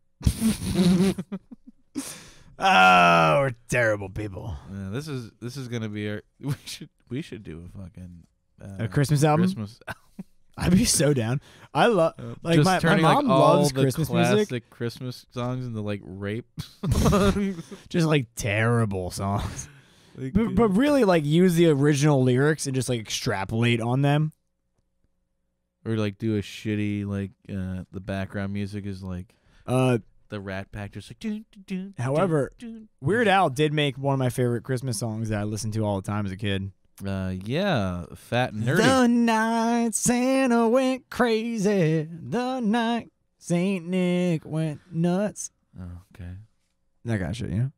Oh, we're terrible people. Yeah, this is gonna be our. We should do a fucking a Christmas album. Christmas. I'd be so down. I love like Just my turning, mom like, all loves the Christmas classic music. Christmas songs into like rape. Just like terrible songs. Like, But really like use the original lyrics and just like extrapolate on them. or like do a shitty like the background music is like The Rat Pack, just like. Dun, dun, dun, However, dun, dun. Weird Al did make one of my favorite Christmas songs that I listened to all the time as a kid. Yeah, Fat and Nerdy. The night Santa went crazy. The night Saint Nick went nuts. Oh, okay. That kind of shit, you know?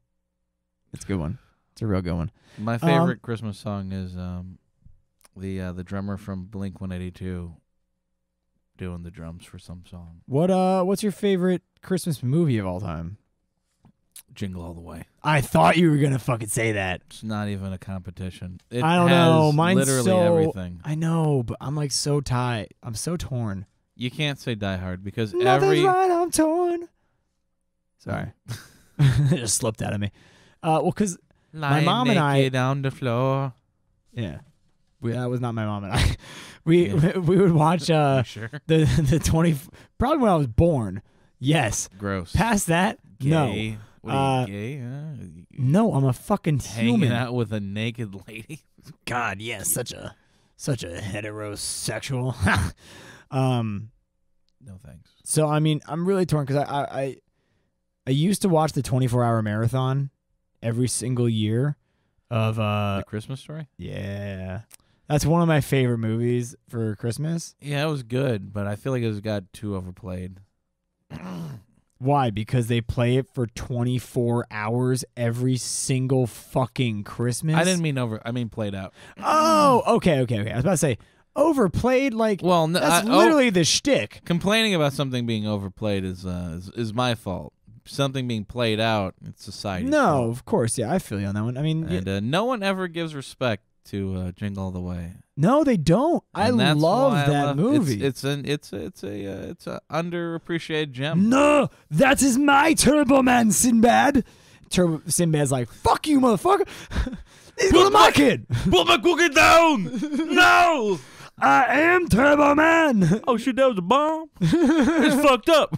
It's a good one. It's a real good one. My favorite Christmas song is the drummer from Blink-182 doing the drums for some song. What's your favorite Christmas movie of all time? Jingle All the Way. I thought you were gonna fucking say that. It's not even a competition. It I don't has know. Mine's literally so everything. I know, but I'm like so tight. I'm so torn. You can't say Die Hard because Nothing's right, I'm torn. Sorry. It just slipped out of me. Well, because my mom and I on the floor. yeah, that was not my mom and I. We would watch You sure? the 20 probably when I was born. Yes. Gross. Past that, Gay. no. What are you, gay? Huh? No, I'm a fucking Hanging human. out with a naked lady. God, yes, such a heterosexual. No thanks. So I mean, I'm really torn because I used to watch the 24-hour marathon every single year of The Christmas Story? yeah. That's one of my favorite movies for Christmas. Yeah, it was good, but I feel like it got too overplayed. Why? Because they play it for 24 hours every single fucking Christmas. I didn't mean I mean played out. Oh, okay. I was about to say overplayed. Like, Well, no, that's literally the shtick. complaining about something being overplayed is my fault. Something being played out, it's society's No, fault. of course, yeah, I feel you on that one. I mean, And no one ever gives respect to Jingle All the Way. No, they don't. And that's love why I that love- movie. It's a underappreciated gem. No, that is my Turbo Man, Sinbad. Sinbad's like, fuck you, motherfucker. He's gonna my kid. Put my cookie down! No! I am Turbo Man. Oh shit, that was a bomb. It's fucked up.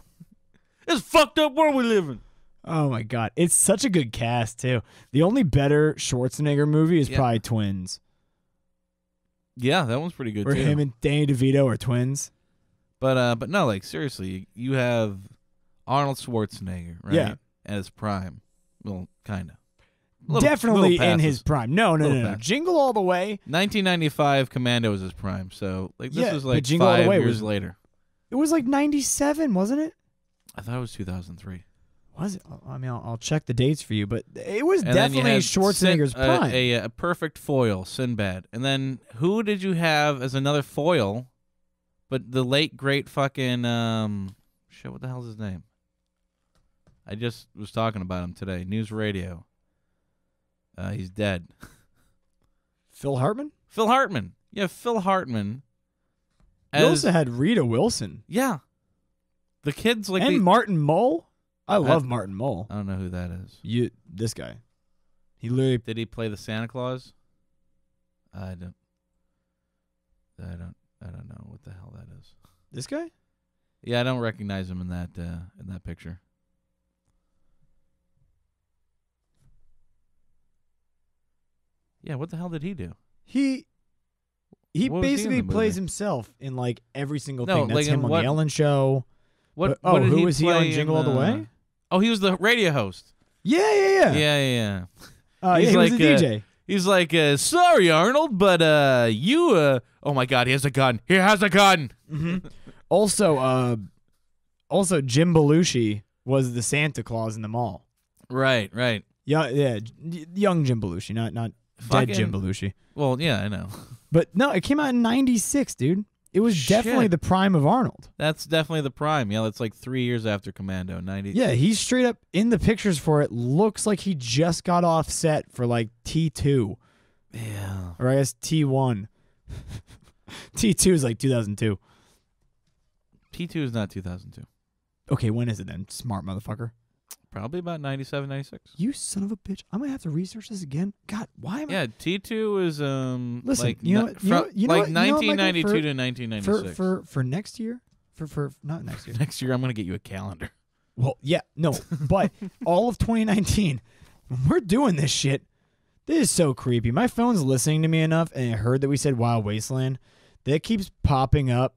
It's fucked up world we live in. Oh my god, it's such a good cast too. The only better Schwarzenegger movie is Yeah. probably Twins, Yeah, that one's pretty good where too. him and Danny DeVito are twins. But no, like seriously, you have Arnold Schwarzenegger, right? Yeah. At his prime. Well, kind of. Definitely in his prime. No. Little passes. Jingle All the Way. 1995 Commando was his prime, so like this Yeah, was but like Jingle All the 5 Way years was- later. It was like 97, wasn't it? I thought it was 2003. Was it? I mean, I'll check the dates for you, but it was And then you definitely had Schwarzenegger's prime. a perfect foil, Sinbad. And then who did you have as another foil? But the late great fucking shit. What the hell's his name? I just was talking about him today. News Radio. He's dead. Phil Hartman? Phil Hartman. Yeah, Phil Hartman. You also had Rita Wilson. Yeah. The kids like And the, Martin Mull. I love Martin Mull. I don't know who that is. This guy. He literally. Did he play the Santa Claus? I don't know what the hell that is. This guy? Yeah, I don't recognize him in that picture. Yeah, what the hell did he do? He What was he in basically the plays movie? himself in like every single No, thing. That's like in him on what- the Ellen Show. What? Oh, what did who he was he on play Jingle in, All the Way? Oh, he was the radio host. Yeah. Yeah. Yeah, He's he was like, a DJ. He's like, sorry, Arnold, but you. Oh my God, he has a gun. He has a gun. Also, Jim Belushi was the Santa Claus in the mall. Right. Yeah, young Jim Belushi, not dead Jim Fucking- Belushi. Well, yeah, I know. But no, it came out in '96, dude. It was definitely Shit. the prime of Arnold. That's definitely the prime. Yeah, that's like 3 years after Commando. 90. Yeah, he's straight up in the pictures for it. Looks like he just got off set for like T2, Yeah. or I guess T1. T2 is like 2002. T2 is not 2002. Okay, when is it then? Smart motherfucker. Probably about 97, 96. You son of a bitch! I'm gonna have to research this again. God, why am I? Yeah, T2 is Listen, like you know what- you know what- you know like what, you know what, Michael, 1992 for- to 1996. For next year, for not next year. Next year, I'm gonna get you a calendar. Well, yeah, no, but all of 2019, when we're doing this shit, this is so creepy. My phone's listening to me enough, and it heard that we said Wild Wasteland, that it keeps popping up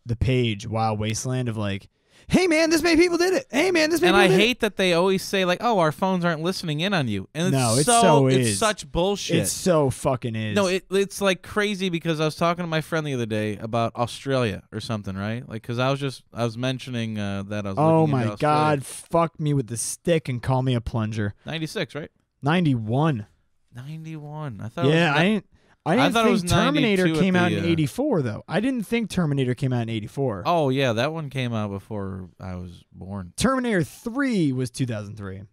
the page Wild Wasteland of like, hey man, this many people did it. Hey man, this many And people I did hate that they always say like, "Oh, our phones aren't listening in on you," and it's No, it so so it's is. such bullshit. It so fucking is. No, it's like crazy because I was talking to my friend the other day about Australia or something, right? Like, because I was mentioning that I was. oh looking my into Australia. God, fuck me with the stick and call me a plunger. 96, right? 91. 91. I thought. Yeah, it was I didn't thought it think was Terminator 92 at came out the, in 84, though. I didn't think Terminator came out in 84. Oh yeah, that one came out before I was born. Terminator 3 was 2003.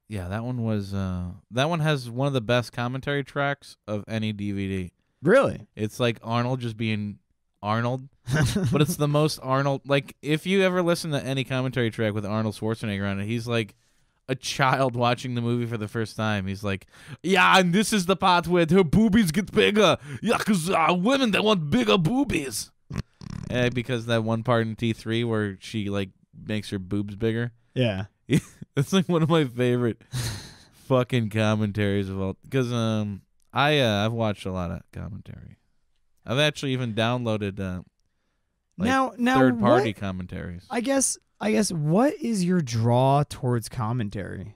Yeah, that one was. That one has one of the best commentary tracks of any DVD. Really? It's like Arnold just being Arnold, but it's the most Arnold. Like, if you ever listen to any commentary track with Arnold Schwarzenegger on it, he's like a child watching the movie for the first time. He's like, yeah, and this is the part where her boobies get bigger. Yeah, because women, they want bigger boobies. Because that one part in T3 where she, like, makes her boobs bigger. Yeah. That's, like, one of my favorite fucking commentaries of all. Because I've watched a lot of commentary. I've actually even downloaded like now third-party what- commentaries. I guess what is your draw towards commentary?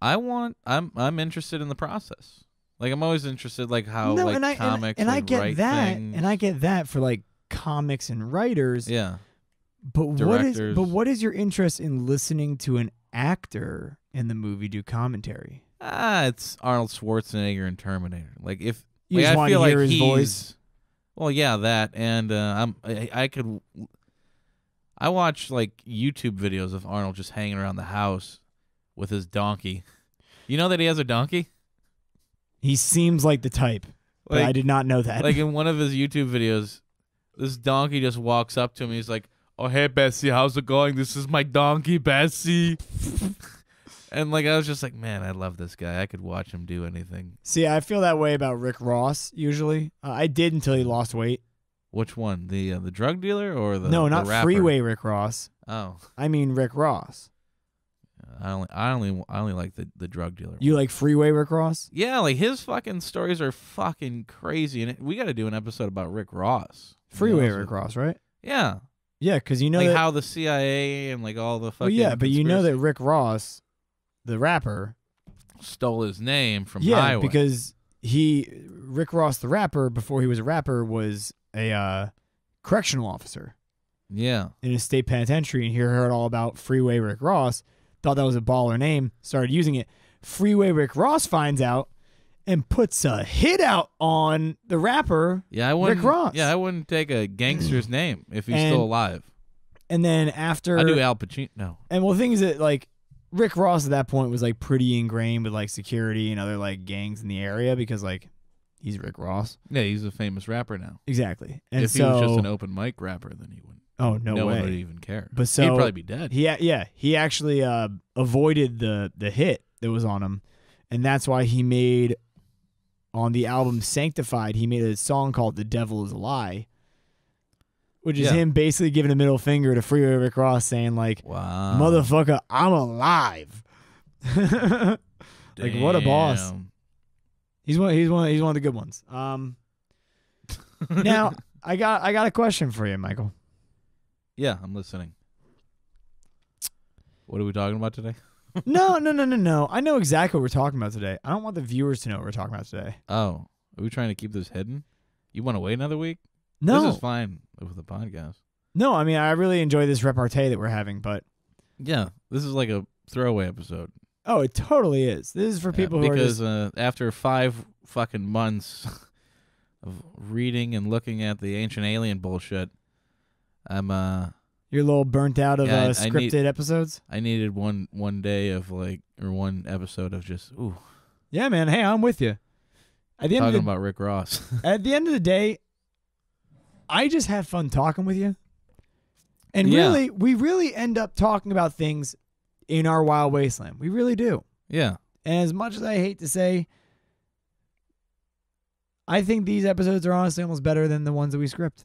I'm interested in the process. Like, I'm always interested, like, how No, like comics and I like, get write that, things. and I get that for like comics and writers. Yeah. But Directors. what is your interest in listening to an actor in the movie do commentary? It's Arnold Schwarzenegger and Terminator. Like, if You like, just I want feel to hear like his he's, voice. Well, yeah, that, and I watch like YouTube videos of Arnold just hanging around the house with his donkey. You know that he has a donkey? He seems like the type, but I did not know that. Like in one of his YouTube videos, this donkey just walks up to him. He's like, "Oh, hey, Bessie, how's it going? This is my donkey, Bessie." And like I was just like, man, I love this guy. I could watch him do anything. See, I feel that way about Rick Ross usually. I did until he lost weight. Which one? The drug dealer or the No, not the rapper? Freeway Rick Ross. Oh, I mean Rick Ross. I only like the drug dealer. You like Freeway Rick Ross? Yeah, like his fucking stories are fucking crazy, and we got to do an episode about Rick Ross. Freeway Rick Ross, right? Yeah. Yeah, because you know like that, how the CIA and like all the fucking. Well, yeah, but you know that Rick Ross, the rapper, stole his name from yeah, Highway. because Rick Ross, the rapper, before he was a rapper, was a correctional officer. Yeah. In a state penitentiary, and he heard all about Freeway Rick Ross, thought that was a baller name, started using it. Freeway Rick Ross finds out and puts a hit out on the rapper, Rick Ross. Yeah, I wouldn't take a gangster's name if he's still alive. And then after I do Al Pacino. No. And well, the thing is that like Rick Ross at that point was like pretty ingrained with like security and other like gangs in the area because like he's Rick Ross. Yeah, he's a famous rapper now. Exactly. And if he was just an open mic rapper, then he wouldn't. Oh no one way. would even care. But so he'd probably be dead. He actually avoided the hit that was on him, and that's why he made on the album Sanctified. He made a song called "The Devil Is a Lie," which is him basically giving a middle finger to Freeway Rick Ross, saying like, "Wow, motherfucker, I'm alive." Like what a boss. He's one of the good ones. Now I got a question for you, Michael. Yeah, I'm listening. What are we talking about today? No. I know exactly what we're talking about today. I don't want the viewers to know what we're talking about today. Oh, are we trying to keep this hidden? You want to wait another week? No. This is fine with the podcast. No, I mean, I really enjoy this repartee that we're having, but... Yeah, this is like a throwaway episode. Oh, it totally is. This is for people who are just... Because after 5 fucking months of reading and looking at the Ancient Alien bullshit, I'm You're a little burnt out of scripted episodes? I needed one day of like, or one episode of just, ooh. Yeah, man. Hey, I'm with you. Talking about Rick Ross. At the end of the day, I just had fun talking with you. And really, we really end up talking about things in our wild wasteland. We really do. Yeah. And as much as I hate to say, I think these episodes are honestly almost better than the ones that we script.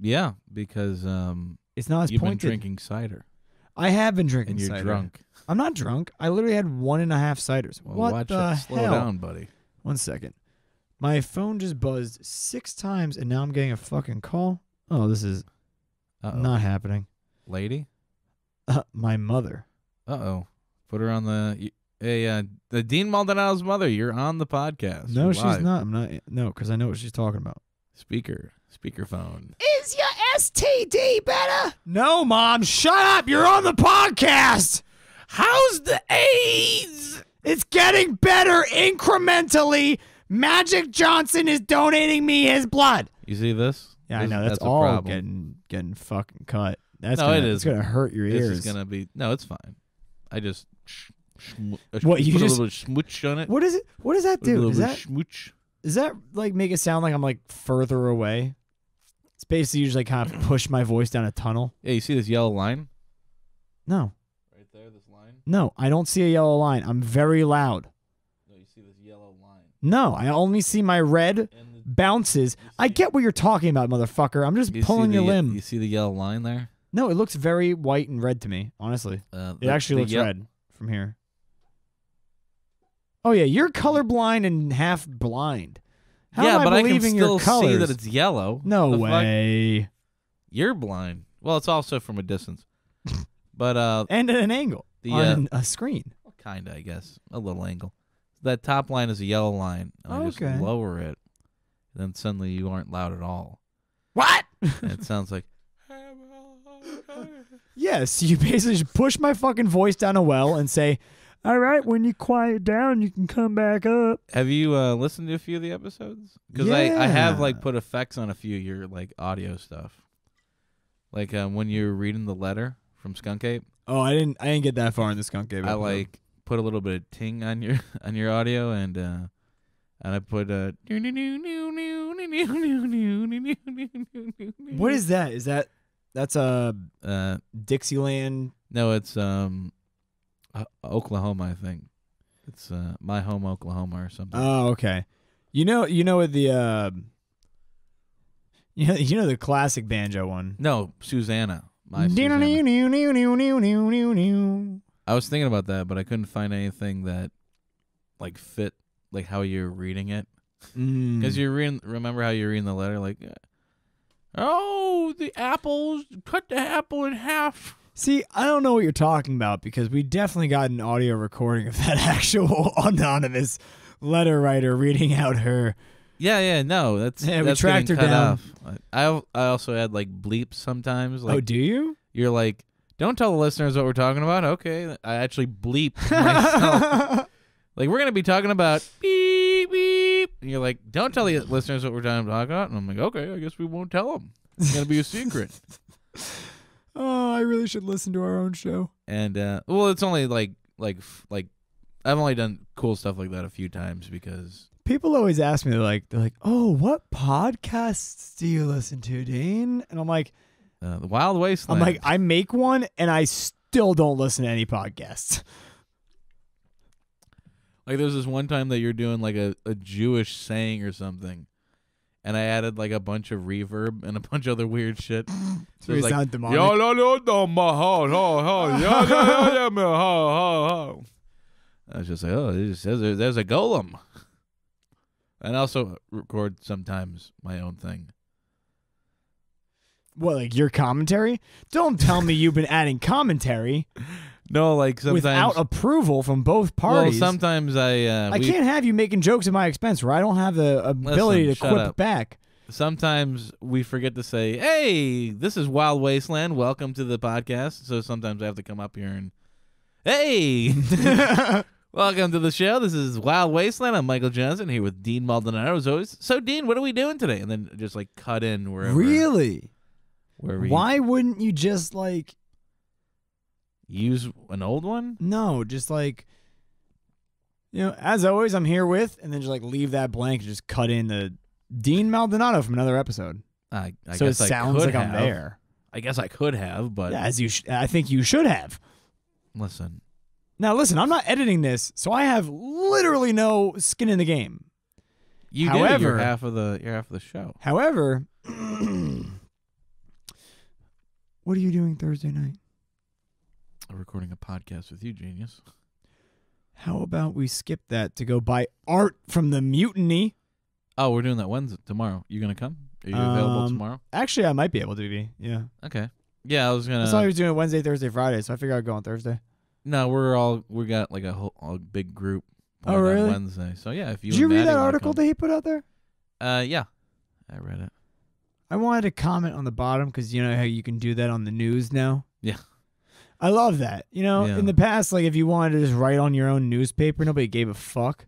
Yeah, because it's not as you've pointed. been drinking cider. I have been drinking cider. And you're drunk. I'm not drunk. I literally had 1.5 ciders. Well, what watch the it. hell? Slow down, buddy. 1 second. My phone just buzzed 6 times, and now I'm getting a fucking call. Oh, this is not happening. Lady? My mother. Uh-oh. Put her on the... the Dean Maldonado's mother. You're on the podcast. No, she's not. I'm not. No, because I know what she's talking about. Speakerphone. Is your STD better? No, Mom. Shut up. You're on the podcast. How's the AIDS? It's getting better incrementally. Magic Johnson is donating me his blood. You see this? Yeah, I know. That's a all problem. getting fucking cut. That's no, it is. It's gonna hurt your ears. This is gonna be. No, it's fine. I just. What you put just a little smooch on it? What is it? What does that do? Smooch. Does that like make it sound like I'm like further away? It's basically usually kind of push my voice down a tunnel. Yeah, you see this yellow line? No. Right there, this line? No, I don't see a yellow line. I'm very loud. No, you see this yellow line. No, I only see my red bounces. I get what you're talking about, motherfucker. I'm just pulling your limb. You see the yellow line there? No, it looks very white and red to me, honestly. It actually looks red from here. Oh, yeah, you're colorblind and half blind. How am but I can still see that it's yellow. No way. Fuck? You're blind. Well, it's also from a distance. But and at an angle on a screen. Kind of, I guess. A little angle. That top line is a yellow line. And I just lower it. And then suddenly you aren't loud at all. What? And it sounds like... Yes, you basically just push my fucking voice down a well and say, all right, when you quiet down, you can come back up. Have you listened to a few of the episodes? Because I have like put effects on a few of your like audio stuff. Like when you're reading the letter from Skunk Ape. Oh, I didn't get that far in the Skunk Ape episode. I like put a little bit of ting on your audio, and and I put What is that? That's a Dixieland? No, it's Oklahoma, I think. It's My Home Oklahoma or something. Oh, okay. You know what the the classic banjo one. No, Susanna. Susanna. I was thinking about that, but I couldn't find anything that like fit like how you're reading it. Because remember how you're reading the letter like, oh, the apples, cut the apple in half. See, I don't know what you're talking about because we definitely got an audio recording of that actual anonymous letter writer reading out her. Yeah, no, that's we tracked her cut down. Off. I also had like bleeps sometimes. Like, oh, do you? You're like, don't tell the listeners what we're talking about. Okay, I actually bleep myself. Like, we're gonna be talking about beep beep. And you're like, don't tell the listeners what we're talking about. And I'm like, okay, I guess we won't tell them. It's gonna be a secret. Oh, I really should listen to our own show. And well, it's only like I've only done cool stuff like that a few times because people always ask me, they're like, oh, what podcasts do you listen to, Dean? And I'm like, the Wild Wasteland. I'm like, I make one and I still don't listen to any podcasts. Like there's this one time that you're doing like a Jewish saying or something. And I added like a bunch of reverb and a bunch of other weird shit. So it's like, sound demonic. I was just like, oh, it says there's a golem. And I also record sometimes my own thing. What, like your commentary? Don't tell me you've been adding commentary. No, like sometimes without approval from both parties. Well, sometimes I can't have you making jokes at my expense where I don't have the ability to quip back. Sometimes we forget to say, hey, this is Wild Wasteland. Welcome to the podcast. So sometimes I have to come up here and, hey, welcome to the show. This is Wild Wasteland. I'm Michael Johnson here with Dean Maldonado as always. So, Dean, what are we doing today? And then just like cut in wherever. Really? Why wouldn't you just like use an old one? No, just like, as always, I'm here with, and then just like leave that blank and just cut in the Dean Maldonado from another episode. I so guess it sounds like I'm have. there. I guess I could have, but yeah, I think you should have. Listen, I'm not editing this, so I have literally no skin in the game. However, you're half of the show. However, what are you doing Thursday night? I'm recording a podcast with you, genius. How about we skip that to go buy art from the Mutiny? Oh, we're doing that Wednesday tomorrow. You gonna come? Are you available tomorrow? Actually, I might be able to be. Yeah. Okay. Yeah, I was gonna. I saw he was doing it Wednesday, Thursday, Friday, so I figured I'd go on Thursday. No, we got like a big group. Oh, really? On Wednesday. So yeah, if you. Did you read that article that he put out there? Yeah, I read it. I wanted to comment on the bottom because you know how you can do that on the news now. Yeah. I love that. In the past, like if you wanted to just write on your own newspaper, nobody gave a fuck.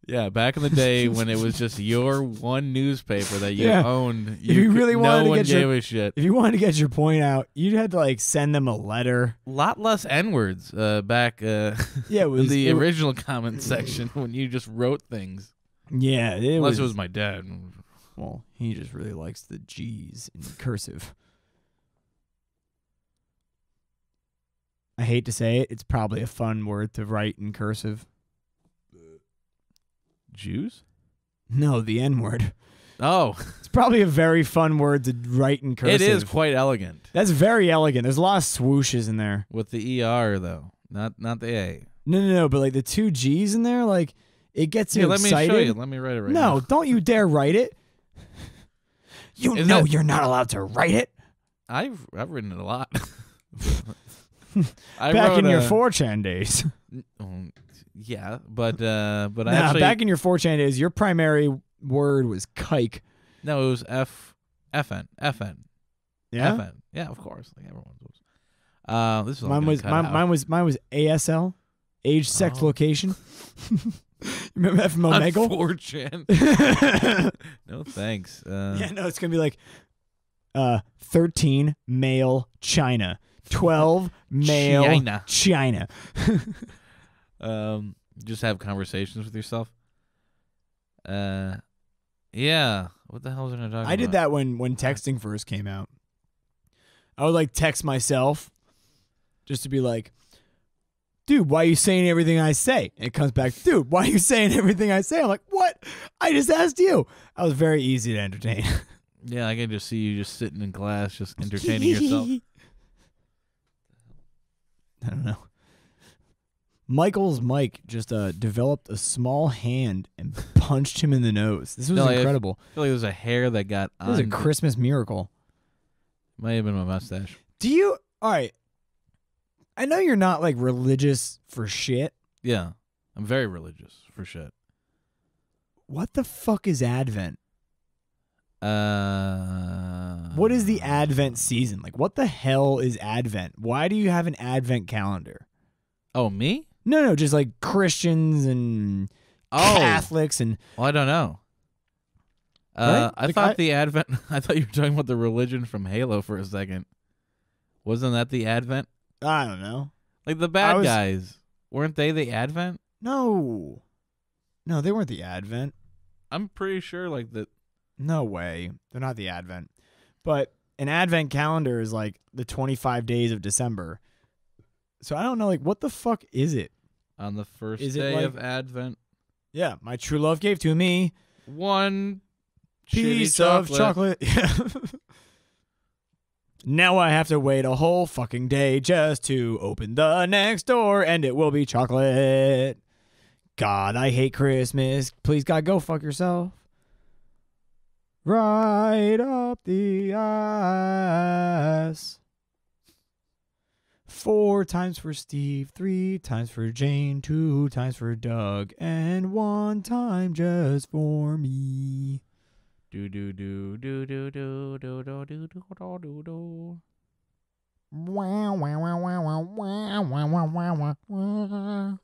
Yeah, back in the day when it was just your one newspaper that you owned, if you really wanted no one to get gave a shit. If you wanted to get your point out, you'd have to like send them a letter. A lot less N-words back in the original comment section when you just wrote things. Yeah, unless it was my dad. Well, he just really likes the G's in cursive. I hate to say it, it's probably a fun word to write in cursive. Jews? No, the N-word. Oh. It's probably a very fun word to write in cursive. It is quite elegant. That's very elegant. There's a lot of swooshes in there. With the ER, though. Not the A. No. But like the two G's in there, like it gets you excited. Let me show you. Let me write it right now. No, don't you dare write it. You're not allowed to write it. I've written it a lot. Back in your 4chan days. Yeah, but actually, back in your 4chan days, your primary word was kike. No, it was FN. Yeah, FN. Yeah, of course, like everyone's was. This is mine was ASL, age, sex, location. Remember that from Omegle? 4chan. No thanks. Yeah, no, it's gonna be like 13 male China, 12 male China. Just have conversations with yourself. Yeah. What the hell was I going to talk about? I did that when texting first came out. I would like text myself just to be like, dude, why are you saying everything I say? And it comes back, dude, why are you saying everything I say? I'm like, what? I just asked you. I was very easy to entertain. Yeah, I can just see you just sitting in class, just entertaining yourself. I don't know. Michael's Mike just developed a small hand and punched him in the nose. This was incredible. I feel like it was a hair that got on. It was a Christmas miracle. Might have been my mustache. All right. I know you're not like religious for shit. Yeah, I'm very religious for shit. What the fuck is Advent? What is the Advent season? Like, what the hell is Advent? Why do you have an Advent calendar? Oh, me? No, just like Christians and Catholics and. Well, I don't know. Right? I thought the Advent. I thought you were talking about the religion from Halo for a second. Wasn't that the Advent? I don't know. Like the bad guys, weren't they the Advent? No, they weren't the Advent. I'm pretty sure like that. No way, they're not the Advent. But an Advent calendar is like the 25 days of December. So I don't know, like, what the fuck is it? On the first Is it day like- of Advent, Yeah, my true love gave to me one piece shitty of chocolate. Now I have to wait a whole fucking day just to open the next door, and it will be chocolate. God, I hate Christmas. Please, God, go fuck yourself. Right up the ass. 4 times for Steve, 3 times for Jane, 2 times for Doug, and 1 time just for me. Do do do do do do do do do do do do do. Wow, wow, wow, wow, wow, wow, wow, wow, wow,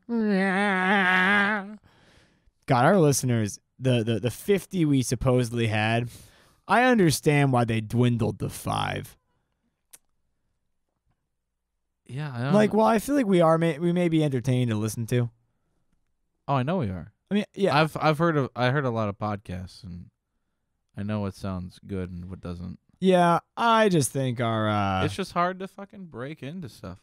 wow. God, our listeners, the 50 we supposedly had, I understand why they dwindled to 5. Yeah, I don't Like, well, I feel like we may be entertaining to listen to. Oh, I know we are. I mean, yeah, I heard a lot of podcasts, and I know what sounds good and what doesn't. yeah. I just think our It's just hard to fucking break into stuff,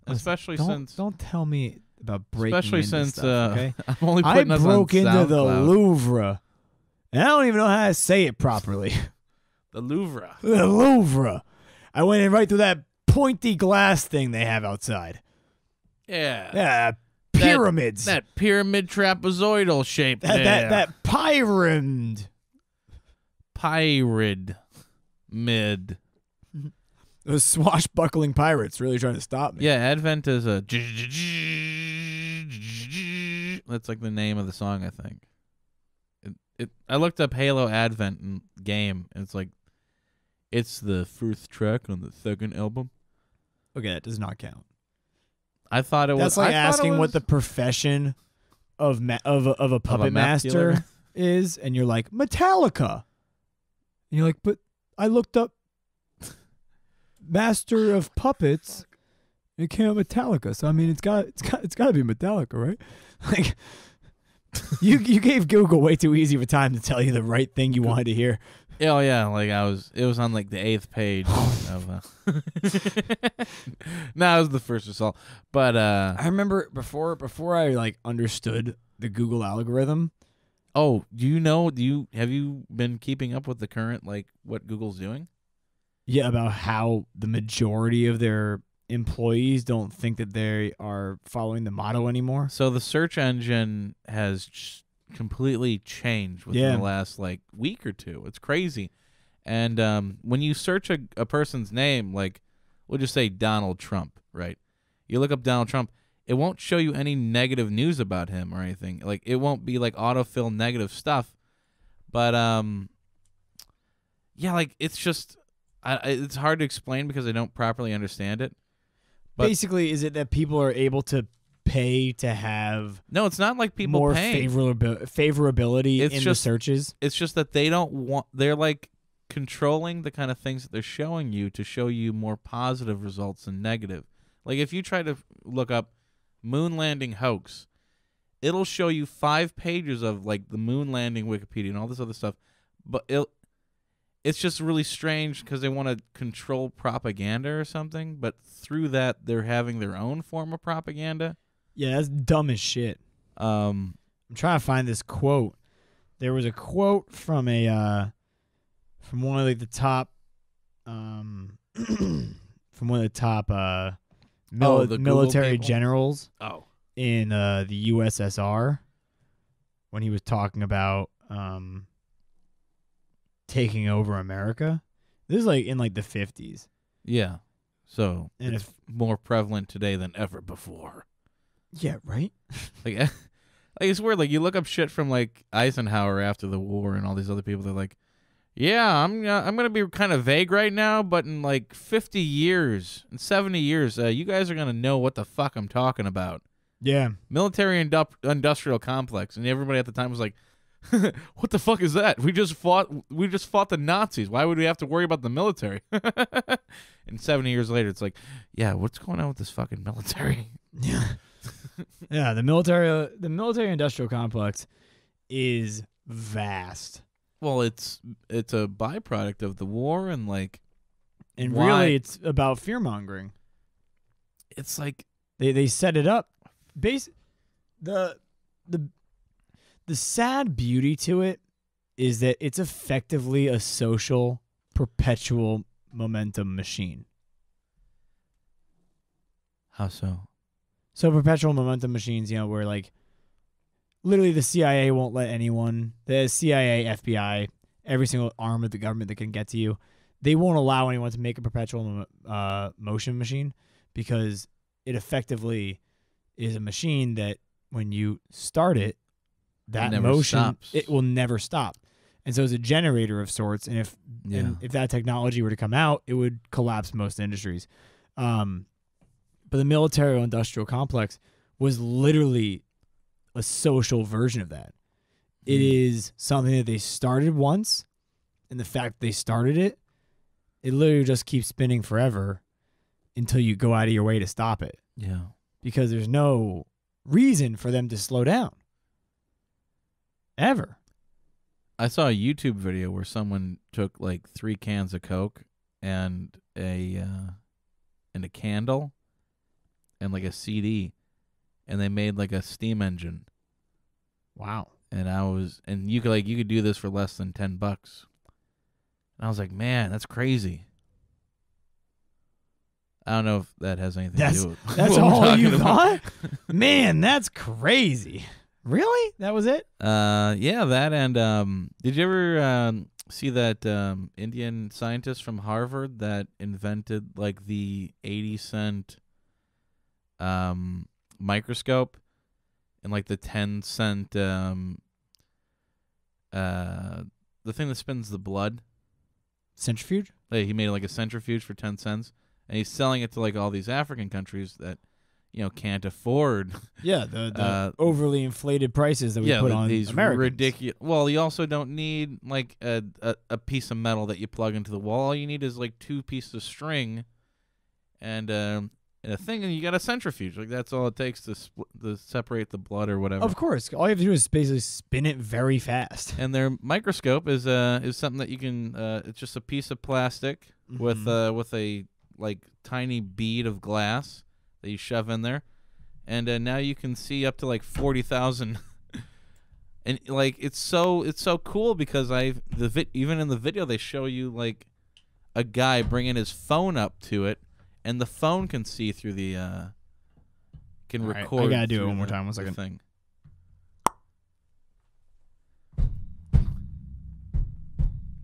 especially don't since tell me about breaking especially into since stuff, okay? I'm only I putting us on broke into the SoundCloud. Louvre, and I don't even know how to say it properly. The Louvre. The Louvre. I went in right through that pointy glass thing they have outside. Yeah. Yeah, pyramids. That pyramid trapezoidal shape. that pyramid. Pyrid mid. Those swashbuckling pirates really trying to stop me. Yeah, Advent is a. That's like the name of the song, I think. I looked up Halo Advent and game, and it's the first track on the second album. Okay, that does not count. I thought it was. That's like I thought it asking what was- the profession of a puppet master masculine? is, and you're like Metallica, and you're like, but I looked up master of puppets. It can't Metallica, so I mean, it's got to be Metallica, right? Like, you gave Google way too easy of a time to tell you the right thing you wanted to hear. Oh yeah, like it was on like the 8th page of no, it was the first result. But I remember before I like understood the Google algorithm. oh, have you been keeping up with the current like what Google's doing? Yeah, about how the majority of their employees don't think that they are following the motto anymore. So the search engine has completely changed within the last like week or two. It's crazy. And when you search a person's name, like we'll just say Donald Trump, right? You look up Donald Trump, it won't show you any negative news about him or anything. Like it won't be like autofill negative stuff. But yeah, like it's just it's hard to explain because I don't properly understand it. But basically, is it that people are able to pay to have no, it's not like people more paying. favorability It's in just- the searches? It's just that they don't want. They're like controlling the kind of things that they're showing you to show you more positive results than negative. Like if you try to look up moon landing hoax, it'll show you 5 pages of like the moon landing Wikipedia and all this other stuff, but it's just really strange because they want to control propaganda or something, but through that they're having their own form of propaganda. Yeah, that's dumb as shit. I'm trying to find this quote. There was a quote from from one of like the top from one of the top military generals in the USSR when he was talking about taking over America. This is like in like the 50s. Yeah. So and it's more prevalent today than ever before. Yeah, right? Like it's weird. Like you look up shit from like Eisenhower after the war and all these other people. They're like, yeah, I'm gonna be kind of vague right now, but in like 50 years, in 70 years, you guys are gonna know what the fuck I'm talking about. Yeah, military industrial complex, and everybody at the time was like, what the fuck is that? We just fought the Nazis. Why would we have to worry about the military? And 70 years later, it's like, yeah, what's going on with this fucking military? Yeah. Yeah, the military industrial complex is vast. Well, it's a byproduct of the war and like, and really it's about fear mongering. It's like they set it up. The sad beauty to it is that it's effectively a social perpetual momentum machine. How so? So perpetual momentum machines, where like literally the CIA won't let anyone, the CIA, FBI, every single arm of the government that can get to you, they won't allow anyone to make a perpetual motion machine because it effectively is a machine that when you start it, that motion stops. It will never stop. And so it's a generator of sorts, and if that technology were to come out, it would collapse most industries. But the military industrial complex was literally a social version of that. It is something that they started once, and the fact they started it literally just keeps spinning forever until you go out of your way to stop it. Yeah. Because there's no reason for them to slow down. Ever. I saw a YouTube video where someone took like 3 cans of Coke and a candle and like a CD, and they made like a steam engine. Wow. And you could do this for less than $10. And I was like, man, that's crazy. I don't know if that has anything to do with that's all you thought? Man, that's crazy. Really? That was it? Yeah, that and did you ever see that Indian scientist from Harvard that invented like the 80-cent microscope and like the 10-cent the thing that spins the blood? Centrifuge? He made like a centrifuge for 10 cents, and he's selling it to like all these African countries that can't afford. Yeah, the overly inflated prices that we put on these Americans. Ridiculous. Well, you also don't need like a piece of metal that you plug into the wall. All you need is like 2 pieces of string and a thing, and you got a centrifuge. Like that's all it takes to separate the blood or whatever. Of course, all you have to do is basically spin it very fast. And their microscope is something that you can. It's just a piece of plastic with a like tiny bead of glass that you shove in there, and now you can see up to like 40,000. And like it's so cool because even in the video they show you like a guy bringing his phone up to it, and the phone can see through the can record. I gotta do it one more time. 1 second. Thing.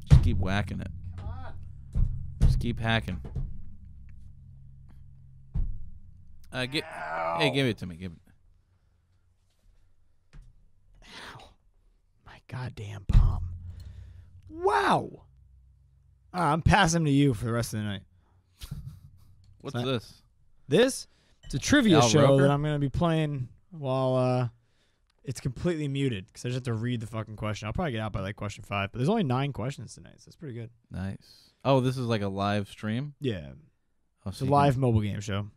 Just keep whacking it. Just keep hacking. Hey, give it to me. Give it. Ow. My goddamn palm. Wow. I'm passing to you for the rest of the night. What's this? This? It's a trivia Al show Roker? that I'm going to be playing while it's completely muted because I just have to read the fucking question. I'll probably get out by like question 5, but there's only 9 questions tonight, so it's pretty good. Nice. Oh, this is like a live stream? Yeah. Oh, It's a live mobile game show.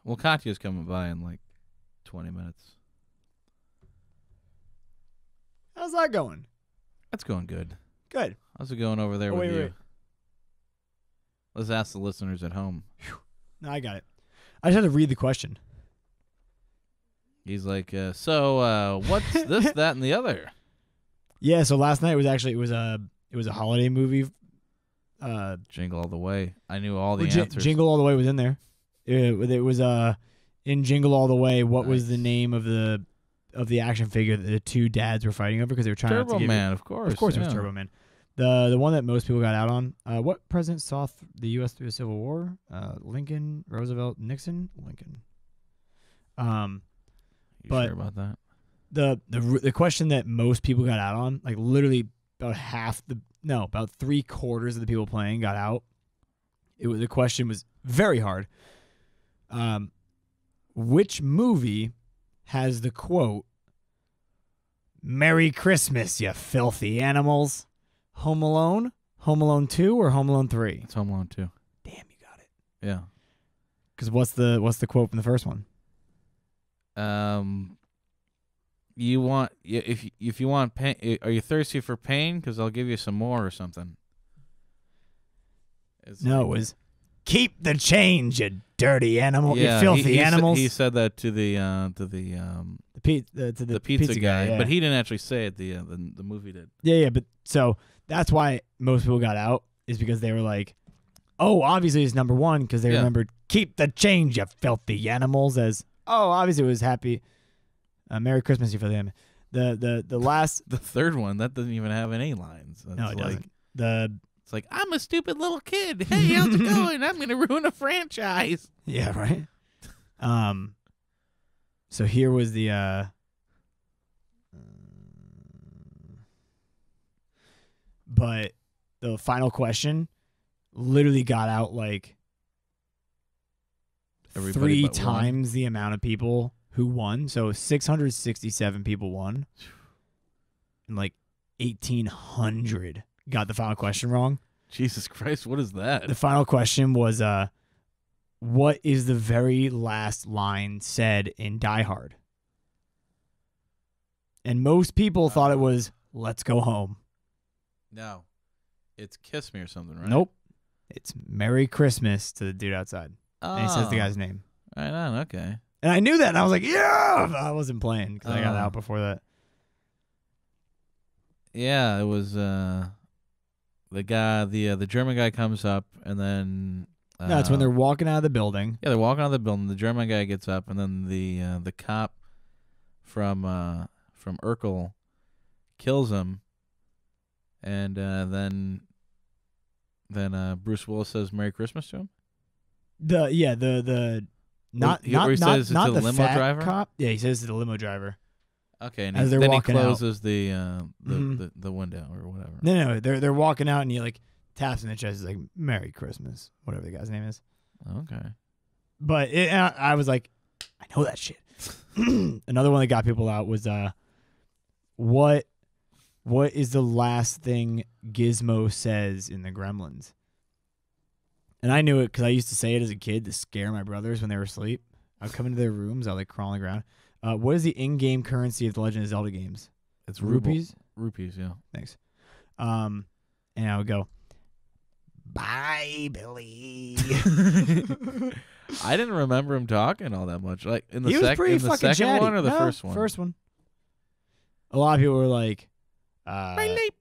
Well, Katya's coming by in like 20 minutes. How's that going? That's going good. Good. How's it going over there with wait, you? wait. Let's ask the listeners at home. No, I got it. I just had to read the question. He's like, so what's this, that, and the other? Yeah, so last night it was a holiday movie. Jingle All the Way. I knew all the answers. Jingle All the Way was in there. It was in Jingle All the Way. What was the name of the action figure that the two dads were fighting over because they were trying Turbo not to Man, of course. Of course, it was Turbo Man. The one that most people got out on. What president saw the U.S. through the Civil War? Lincoln, Roosevelt, Nixon, Lincoln. You sure about that? The question that most people got out on, like literally about about 3/4 of the people playing got out. The question was very hard. Which movie has the quote, "Merry Christmas, you filthy animals"? Home Alone, Home Alone 2, or Home Alone 3? It's Home Alone 2. Damn, you got it. Yeah. Because what's the quote from the first one? You want if you want pain? Are you thirsty for pain? Because I'll give you some more or something. It was keep the change, you dirty animal, you filthy animals. He said that to the pizza guy, yeah. but he didn't actually say it. The movie did. Yeah, but so that's why most people got out is because they were like, oh, obviously it's number one because they remembered keep the change, you filthy animals. As obviously it was happy. Merry Christmas, you filthy animals. The last the third one that doesn't even have any lines. That's no, it doesn't. It's like, I'm a stupid little kid. Hey, how's it going? I'm going to ruin a franchise. Yeah, right? So here was the but the final question literally got out like Everybody 3 times the amount of people who won. So 667 people won. And like 1,800 got the final question wrong. Jesus Christ, what is that? The final question was, what is the very last line said in Die Hard? And most people thought it was, let's go home. No. It's Kiss Me or something, right? Nope. It's Merry Christmas to the dude outside. And he says the guy's name. Right on, okay. And I knew that, and I was like, yeah! But I wasn't playing because I got out before that. Yeah, it was the guy, the German guy comes up, and then No, it's when they're walking out of the building. Yeah, they're walking out of the building. The German guy gets up, and then the cop from Urkel kills him, and then Bruce Willis says Merry Christmas to him. Not says not to the the limo fat driver? cop. Yeah, he says to the limo driver. Okay, and As they're then he walking out. closes the window or whatever. No, they're walking out, and he like taps in the chest. He's like, "Merry Christmas," whatever the guy's name is. Okay. But I was like, I know that shit. Another one that got people out was what is the last thing Gizmo says in the Gremlins? And I knew it because I used to say it as a kid to scare my brothers when they were asleep. I'd come into their rooms, I'd like crawl on the ground. What is the in-game currency of the Legend of Zelda games? It's rupees. Rupees, yeah. Thanks. And I would go, "Bye, Billy." I didn't remember him talking all that much. Like in the, He was pretty in the fucking second chatty. one or the No, first one? First one. A lot of people were like, Pray late.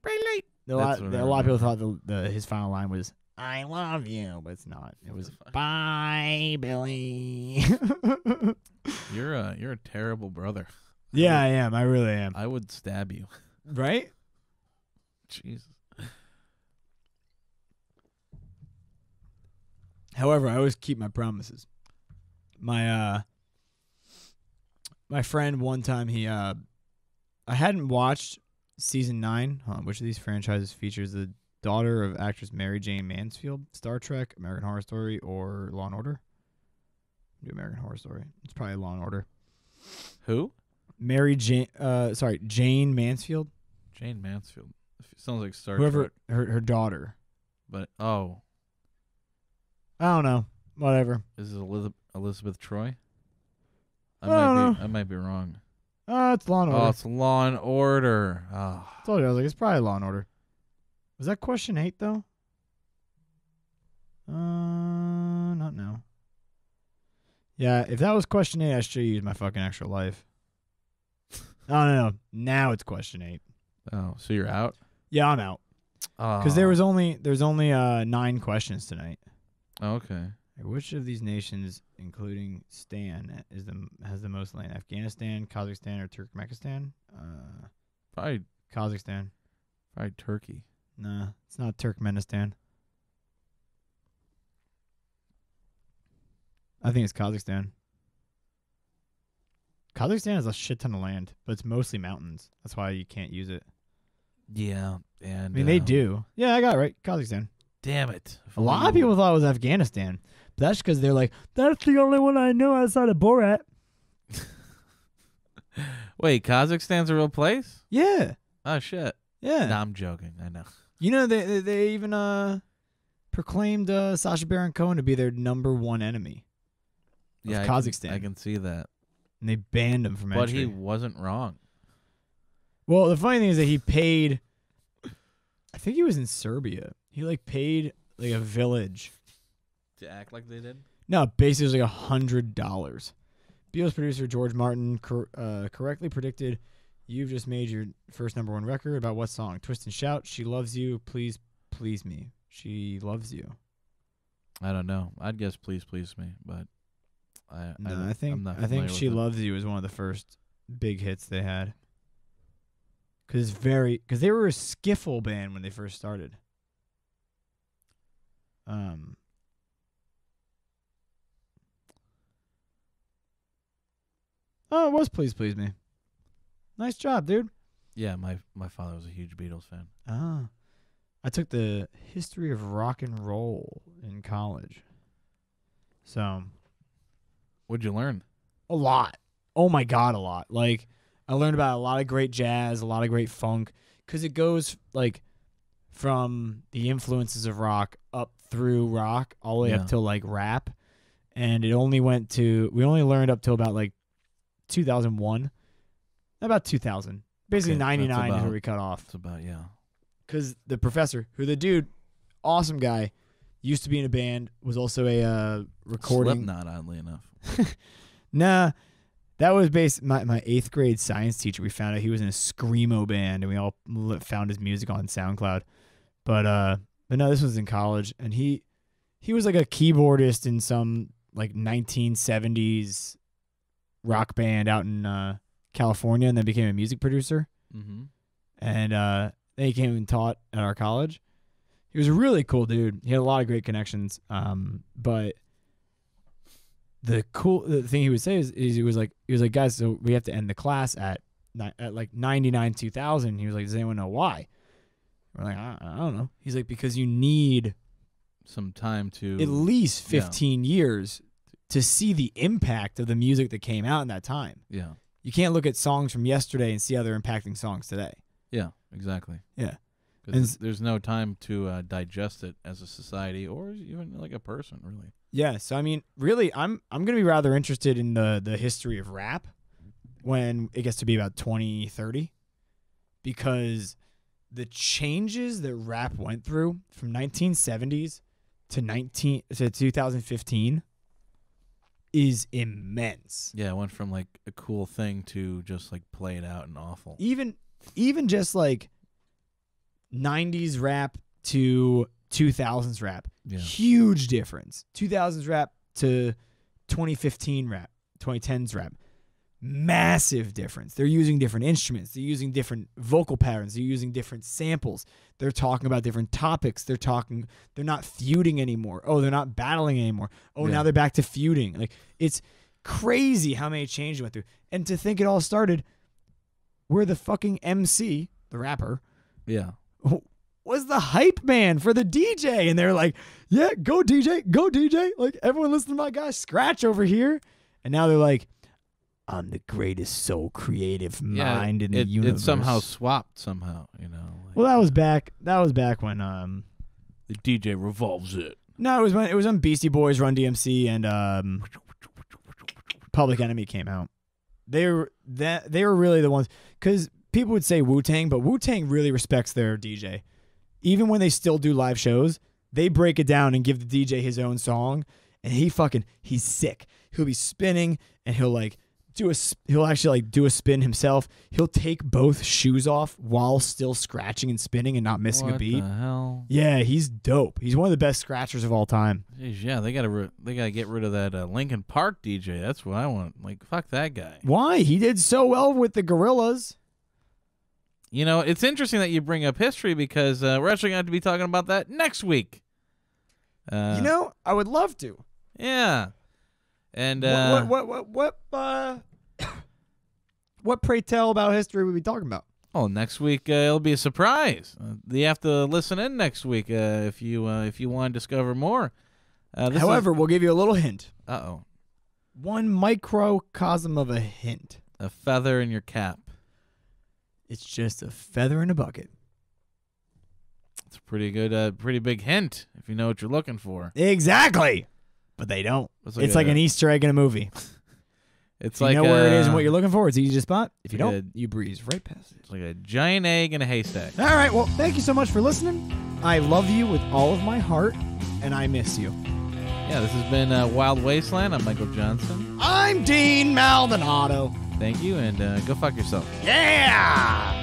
A lot of people thought his final line was, "I love you," but it's not. It was, "Bye, Billy." You're a terrible brother. Yeah, I am. I really am. I would stab you. Right? Jesus. However, I always keep my promises. My friend one time I hadn't watched season 9. Which of these franchises features the daughter of actress Mary Jane Mansfield? Star Trek, American Horror Story, or Law and Order? Do American Horror Story. It's probably Law and Order. Who? Jane Mansfield. Jane Mansfield. Sounds like Star Whoever Trek. her daughter. But I don't know. Whatever. Is it Elizabeth Troy? I might be wrong. It's Law and Order. Oh, it's Law and Order. Oh. I told you, I was like, it's probably Law and Order. Was that question 8 though? Not now. Yeah, if that was question 8, I should use my fucking extra life. No. Now it's question 8. Oh, so you're out? Yeah, I'm out. Because there's only 9 questions tonight. Oh, okay. Which of these nations, including Stan, has the most land? Afghanistan, Kazakhstan, or Turkmenistan? Probably Kazakhstan. Probably Turkey. Nah, it's not Turkmenistan. I think it's Kazakhstan. Kazakhstan has a shit ton of land, but it's mostly mountains. That's why you can't use it. Yeah, and I mean, they do. Yeah, I got it right. Kazakhstan. Damn it. A lot of people thought it was Afghanistan. But that's because they're like, that's the only one I know outside of Borat. Wait, Kazakhstan's a real place? Yeah. Oh, shit. Yeah. No, I'm joking. I know. You know, they even proclaimed Sacha Baron Cohen to be their #1 enemy. Yeah, Kazakhstan. I can see that. And they banned him from But entry. he wasn't wrong. Well, the funny thing is that he paid, I think he was in Serbia. He paid a village. To act like they did? No, basically it was $100. Beatles producer George Martin correctly predicted you've just made your first #1 record. About what song? Twist and Shout. She loves you. Please please me. She loves you. I don't know. I'd guess Please Please Me, but I think She with it. Loves You was one of the first big hits they had. Because they were a skiffle band when they first started. Oh, it was Please Please Me. Nice job, dude. Yeah, my father was a huge Beatles fan. Ah. I took the history of rock and roll in college. So. What'd you learn? A lot. Oh my God, a lot. I learned about a lot of great jazz, a lot of great funk, because it goes from the influences of rock up through rock all the way up till rap, and we only learned up till about 2001, about 2000. Basically, 99 is where we cut off. It's about Because the professor, who the dude, awesome guy, used to be in a band, was also a recording. Slipknot, oddly enough. Nah, that was my 8th grade science teacher. We found out he was in a screamo band, and we all found his music on SoundCloud. But no, this was in college, and he was a keyboardist in some 1970s rock band out in California, and then became a music producer. Mm-hmm. And then he came and taught at our college. He was a really cool dude. He had a lot of great connections. But the thing he would say is he was like, guys, so we have to end the class at 99 2000. He was like, does anyone know why? We're like, I don't know. He's like, because you need some time to at least 15 years to see the impact of the music that came out in that time. Yeah. You can't look at songs from yesterday and see how they're impacting songs today. Yeah, exactly. Yeah. Because there's no time to digest it as a society or even a person, really. Yeah, so I mean, really, I'm going to be rather interested in the history of rap when it gets to be about 2030, because the changes that rap went through from 1970s to 2015 is immense. Yeah, it went from a cool thing to just played out and awful. Even just 90s rap to 2000s rap. Yeah. Huge difference. 2000s rap to 2015 rap, 2010s rap. Massive difference. They're using different instruments. They're using different vocal patterns. They're using different samples. They're talking about different topics. They're not feuding anymore. Oh, they're not battling anymore. Oh, now they're back to feuding. It's crazy how many changes went through. And to think it all started where the fucking MC, the rapper, was the hype man for the DJ. And they're like, yeah, go DJ, go DJ. Everyone listen to my guy Scratch over here. And now they're like, I'm the greatest soul creative mind in the universe. It somehow swapped somehow, Well, that was back when the DJ revolves it. No, it was on Beastie Boys, Run DMC, and Public Enemy came out. They were really the ones, because people would say Wu-Tang, but Wu-Tang really respects their DJ. Even when they still do live shows, they break it down and give the DJ his own song, and he's sick. He'll be spinning, and he'll actually do a spin himself. He'll take both shoes off while still scratching and spinning and not missing a beat. What the hell? Yeah, he's dope. He's one of the best scratchers of all time. Jeez, yeah, they gotta get rid of that Linkin Park DJ. That's what I want. Like, fuck that guy. Why? He did so well with the Gorillas. You know, it's interesting that you bring up history, because we're actually going to be talking about that next week. I would love to. Yeah. And what pray tell about history we'll be talking about? Oh, next week it'll be a surprise. You have to listen in next week if you want to discover more. However, we'll give you a little hint. Uh-oh. One microcosm of a hint. A feather in your cap. It's just a feather in a bucket. It's a pretty good, pretty big hint if you know what you're looking for. Exactly. But they don't. It's like an Easter egg in a movie. It's you know where it is and what you're looking for. It's easy to spot. If you don't, you breeze right past it. It's like a giant egg in a haystack. All right. Well, thank you so much for listening. I love you with all of my heart, and I miss you. Yeah, this has been Wild Wasteland. I'm Michael Johnson. I'm Dean Maldonado. Thank you, and go fuck yourself. Yeah!